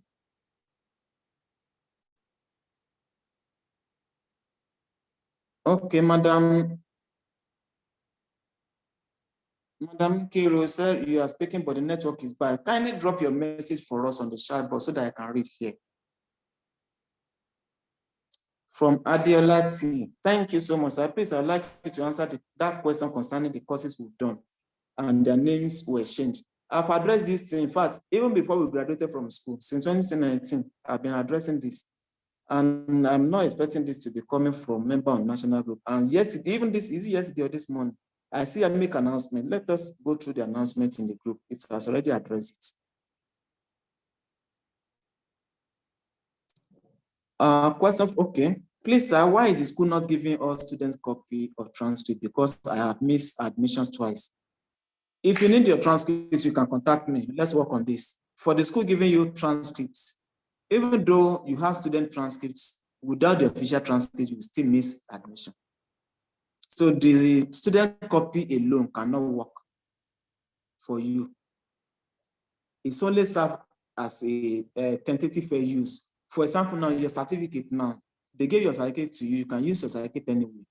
Okay, Madam Kiro, sir, you are speaking, but the network is bad. Kindly drop your message for us on the chat box so that I can read here. From Adiola T. Thank you so much, sir. Please, I'd like you to answer that question concerning the courses we've done and their names were changed. I've addressed this thing. In fact, even before we graduated from school, since 2019, I've been addressing this. And I'm not expecting this to be coming from member of national group. And yesterday, even this, is it yesterday or this morning, I see I make announcement. Let us go through the announcement in the group. It has already addressed it. Question, okay. Please, sir, why is the school not giving all students copy of transcript? Because I have missed admissions twice. If you need your transcripts, you can contact me. Let's work on this. For the school giving you transcripts, even though you have student transcripts, without the official transcripts, you still miss admission. So the student copy alone cannot work for you. It's only served as a tentative fair use. For example, now your certificate now, they gave your certificate to you, you can use your certificate anyway.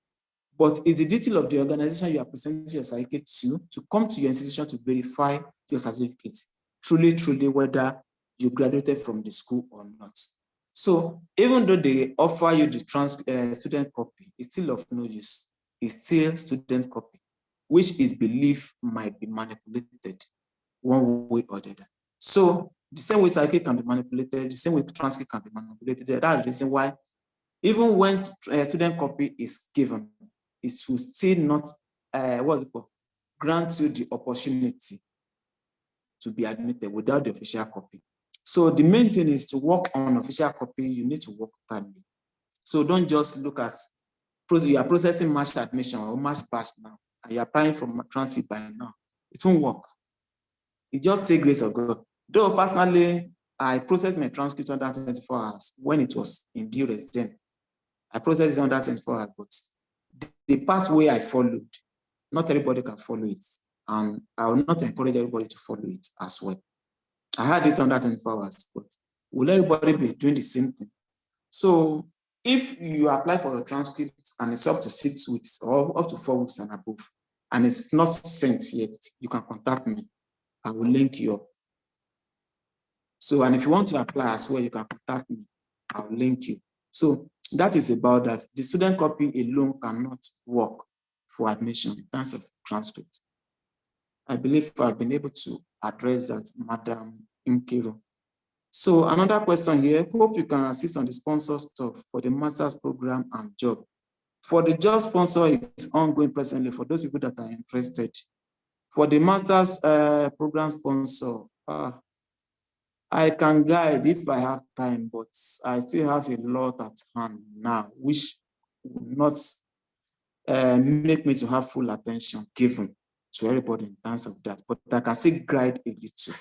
But it's the duty of the organization you are presenting your certificate to come to your institution to verify your certificate, truly whether you graduated from the school or not. So even though they offer you the student copy, it's still of no use. It's still student copy, which is believed might be manipulated one way or the other. So the same way certificate can be manipulated, the same way transcript can be manipulated. That's the reason why even when student copy is given, it will still not grant you the opportunity to be admitted without the official copy. So the main thing is to work on official copy. You need to work timely. So don't just look at you are processing mass admission or mass pass now, and you're applying for transcript by now. It won't work. It just takes grace of God. Though personally, I processed my transcript under 24 hours when it was in due then. I processed it under 24 hours, but the pathway I followed, not everybody can follow it. And I will not encourage everybody to follow it as well. I had it under 24 hours, but will everybody be doing the same thing? So if you apply for a transcript and it's up to 6 weeks or up to 4 weeks and above, and it's not sent yet, you can contact me. I will link you up. So, and if you want to apply as well, you can contact me. I'll link you. So that is about that. The student copy alone cannot work for admission in terms of transcript. I believe I've been able to address that, Madam Nkiru. So another question here, hope you can assist on the sponsor stuff for the master's program and job. For the job sponsor, it's ongoing presently for those people that are interested. For the master's program sponsor, I can guide if I have time, but I still have a lot at hand now, which will not make me to have full attention given to everybody in terms of that, but I can still guide a little.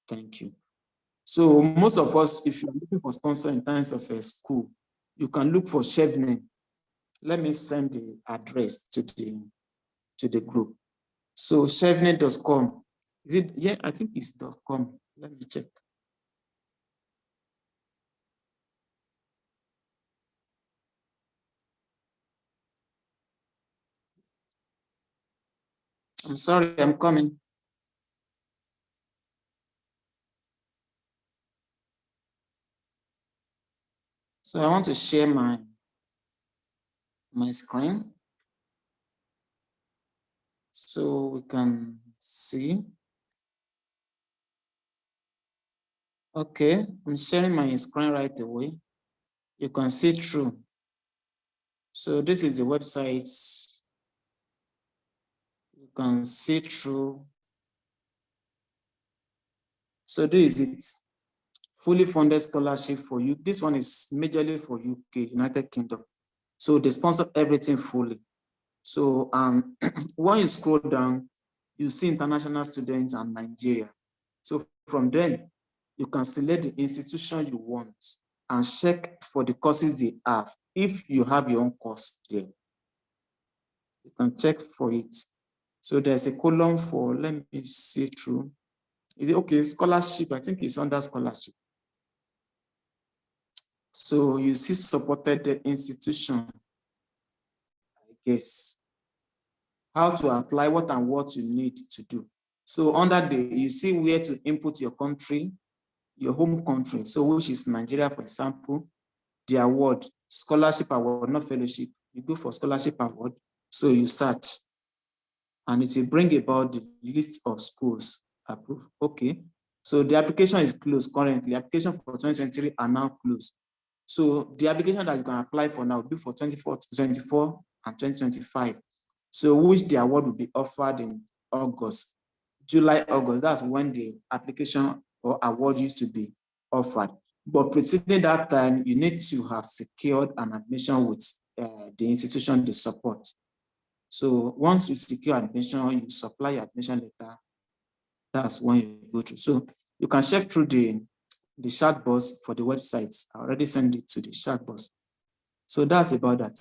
Thank you. So most of us, if you're looking for sponsor in terms of a school, you can look for Chevney. Let me send the address to the group. So chevney.com. Is it? Yeah, I think it's .com. Let me check. I'm sorry, I'm coming. So I want to share my screen so we can see. Okay, I'm sharing my screen right away. You can see through. So this is the website. You can see through. So this is it. Fully funded scholarship for you. This one is majorly for UK, United Kingdom. So they sponsor everything fully. So when you scroll down, you see international students and Nigeria. So from then, you can select the institution you want and check for the courses they have. If you have your own course there, you can check for it. So there's a column for, let me see through. Is it okay? Scholarship, I think it's under scholarship. So you see supported the institution, I guess, how to apply, what and what you need to do. So under you see where to input your country, your home country. So which is Nigeria, for example, the award, scholarship award, not fellowship. You go for scholarship award. So you search and it will bring about the list of schools approved. Okay. So the application is closed currently. Application for 2023 are now closed. So the application that you can apply for now will be for 24 and 2025. So which the award will be offered in August, July, August. That's when the application or award used to be offered. But preceding that time, you need to have secured an admission with the institution they support. So once you secure admission, you supply your admission letter. That's when you go through. So you can check through the chat box for the websites. I already sent it to the chat box. So that's about that.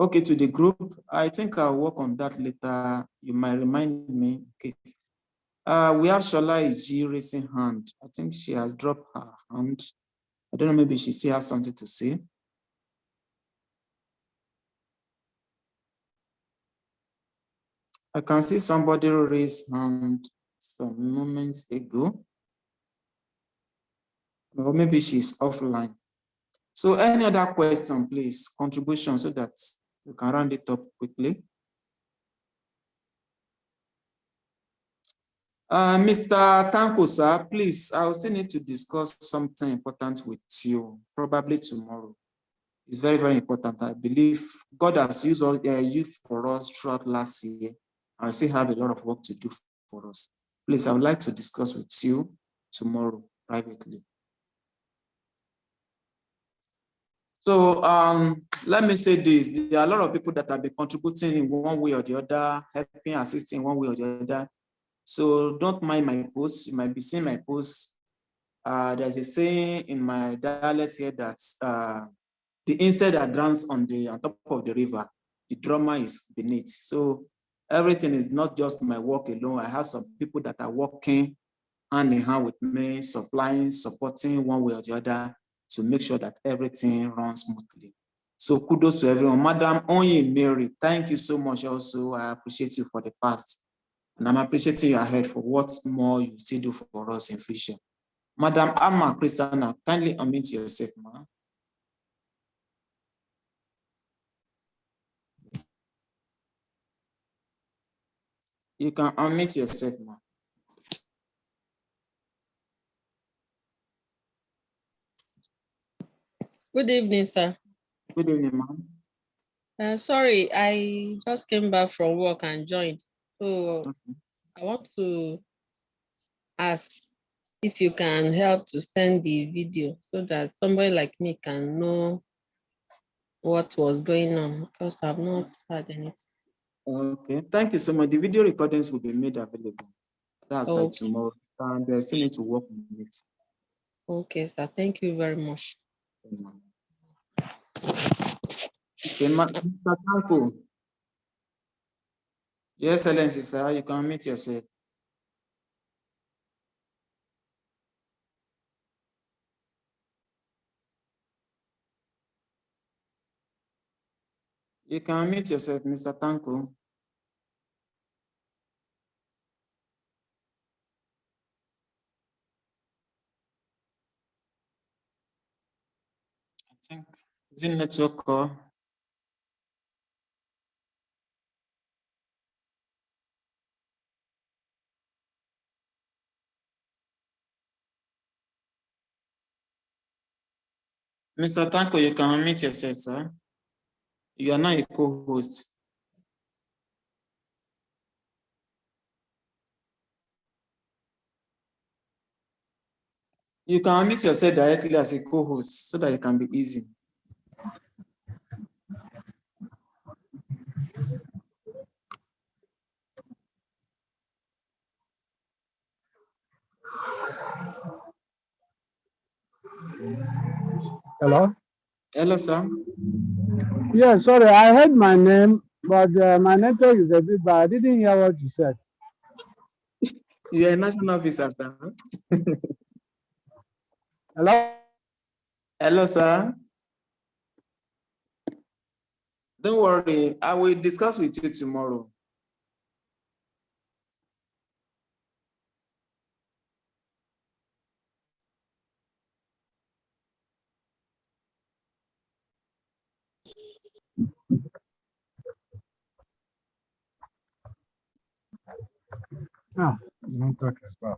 Okay, to the group, I think I'll work on that later. You might remind me. Okay. We have Shola Iji raising hand. I think she has dropped her hand. I don't know, maybe she still has something to say. I can see somebody raise hand some moments ago. Or maybe she's offline. So any other question, please, contribution so that you can round it up quickly. Mr. Tanko, sir, please, I will still need to discuss something important with you, probably tomorrow. It's very, very important. I believe God has used all you for us throughout last year. I still have a lot of work to do for us. Please, I would like to discuss with you tomorrow privately. So let me say this. There are a lot of people that have been contributing in one way or the other, helping, assisting in one way or the other. So don't mind my posts. You might be seeing my posts. There's a saying in my dialect here that the insect that drowns on top of the river, the drummer is beneath. So everything is not just my work alone. I have some people that are working hand in hand with me, supplying, supporting one way or the other to make sure that everything runs smoothly. So kudos to everyone. Madam Onye Mary, thank you so much also. I appreciate you for the past. And I'm appreciating you ahead for what more you still do for us in future. Madam Amma Christiana, kindly unmute yourself, ma. You can unmute yourself, ma. Good evening, sir. Good evening, ma'am. Sorry, I just came back from work and joined. So Okay. I want to ask if you can help to send the video so that somebody like me can know what was going on, because I've not heard anything. Okay, thank you so much. The video recordings will be made available. That's by tomorrow. And they still need to work on it. Okay, sir. Thank you very much. Okay, Mr. Tanko. Your Excellency, sir, you can meet yourself. You can meet yourself, Mr. Tanko. I think, is it network or? Mr. Tanko, you can unmute yourself, sir. You are not a co-host. You can unmute yourself directly as a co-host so that it can be easy. Hello? Hello, sir. Yeah, sorry, I heard my name, but my network is a bit bad. I didn't hear what you said. You are a national officer, sir. Hello? Hello, sir. Don't worry, I will discuss with you tomorrow. Ah, network is bad.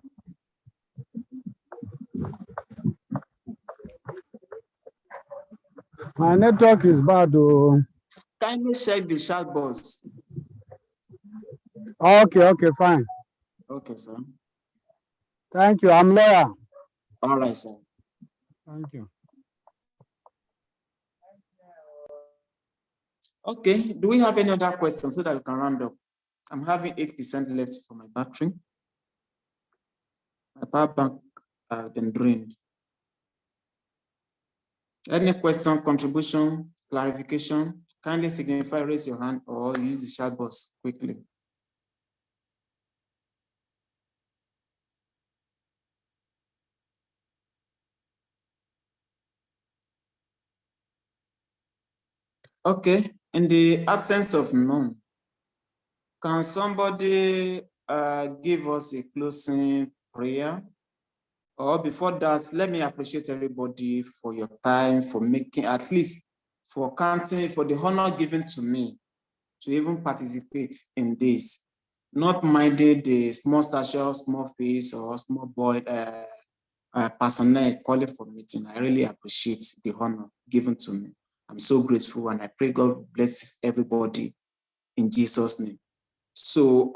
My network is bad, though. Kindly check the chat box. Okay, fine. Okay, sir. Thank you. I'm Laura. All right, sir. Thank you. Okay, do we have any other questions so that we can round up? I'm having 8% left for my battery. My power bank has been drained. Any question, contribution, clarification? Kindly signify, raise your hand or use the chat box quickly. Okay, in the absence of none, can somebody give us a closing prayer? Or before that, let me appreciate everybody for your time, for making, at least for counting, for the honor given to me to even participate in this. Not minded the small stature, small face, or small boy personnel calling for meeting. I really appreciate the honor given to me. I'm so grateful, and I pray God bless everybody in Jesus' name. So,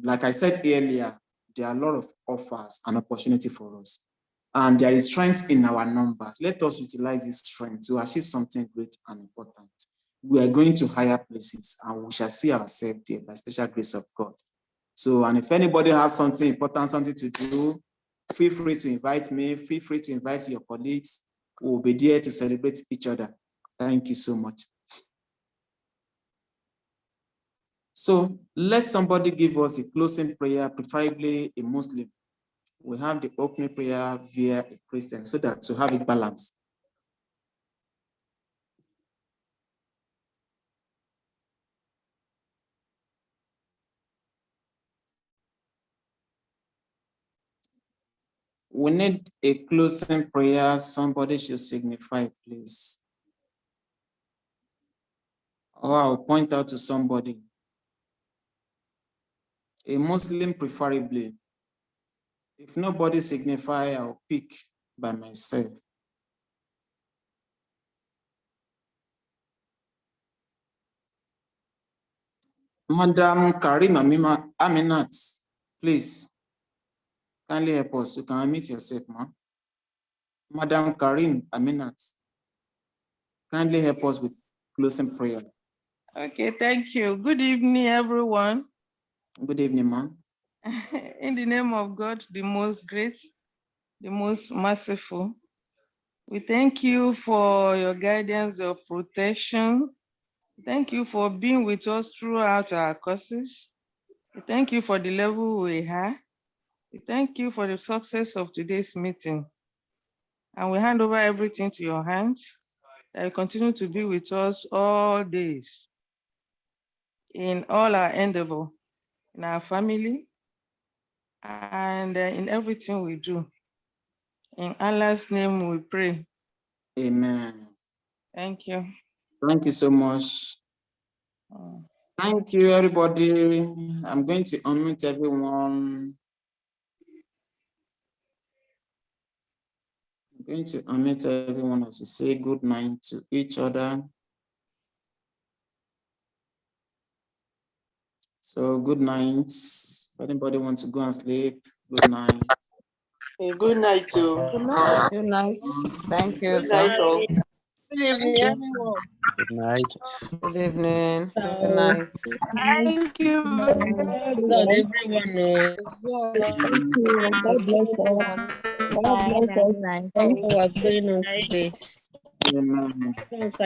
like I said earlier, there are a lot of offers and opportunity for us. And there is strength in our numbers. Let us utilize this strength to achieve something great and important. We are going to higher places and we shall see ourselves there by special grace of God. So, and if anybody has something important, something to do, feel free to invite me, feel free to invite your colleagues. We will be there to celebrate each other. Thank you so much. So let somebody give us a closing prayer, preferably a Muslim. We have the opening prayer via a Christian so that to have it balanced. We need a closing prayer. Somebody should signify, please. Or I'll point out to somebody. A Muslim preferably. If nobody signify, I'll pick by myself. Madam Karim Aminat, please, kindly help us. You can unmute yourself, ma'am. Madam Karim Aminat, kindly help us with closing prayer. Okay, thank you. Good evening, everyone. Good evening, ma'am. In the name of God, the most great, the most merciful, we thank you for your guidance, your protection. Thank you for being with us throughout our courses. We thank you for the level we are. We thank you for the success of today's meeting. And we hand over everything to your hands, that you continue to be with us all days in all our endeavor, in our family, and in everything we do. In Allah's name we pray. Amen. Thank you. Thank you so much. Thank you, everybody. I'm going to unmute everyone. I'm going to unmute everyone as we say good night to each other. So good night. If anybody wants to go and sleep, good night. Good night, too. Good night. Good night. Thank you, Good sir. night, all. Good evening, everyone. Good night. Good evening. Good night. Thank you. God, everyone. Thank you. God bless us. God bless us. Thank you for going on today. Amen. Yes, I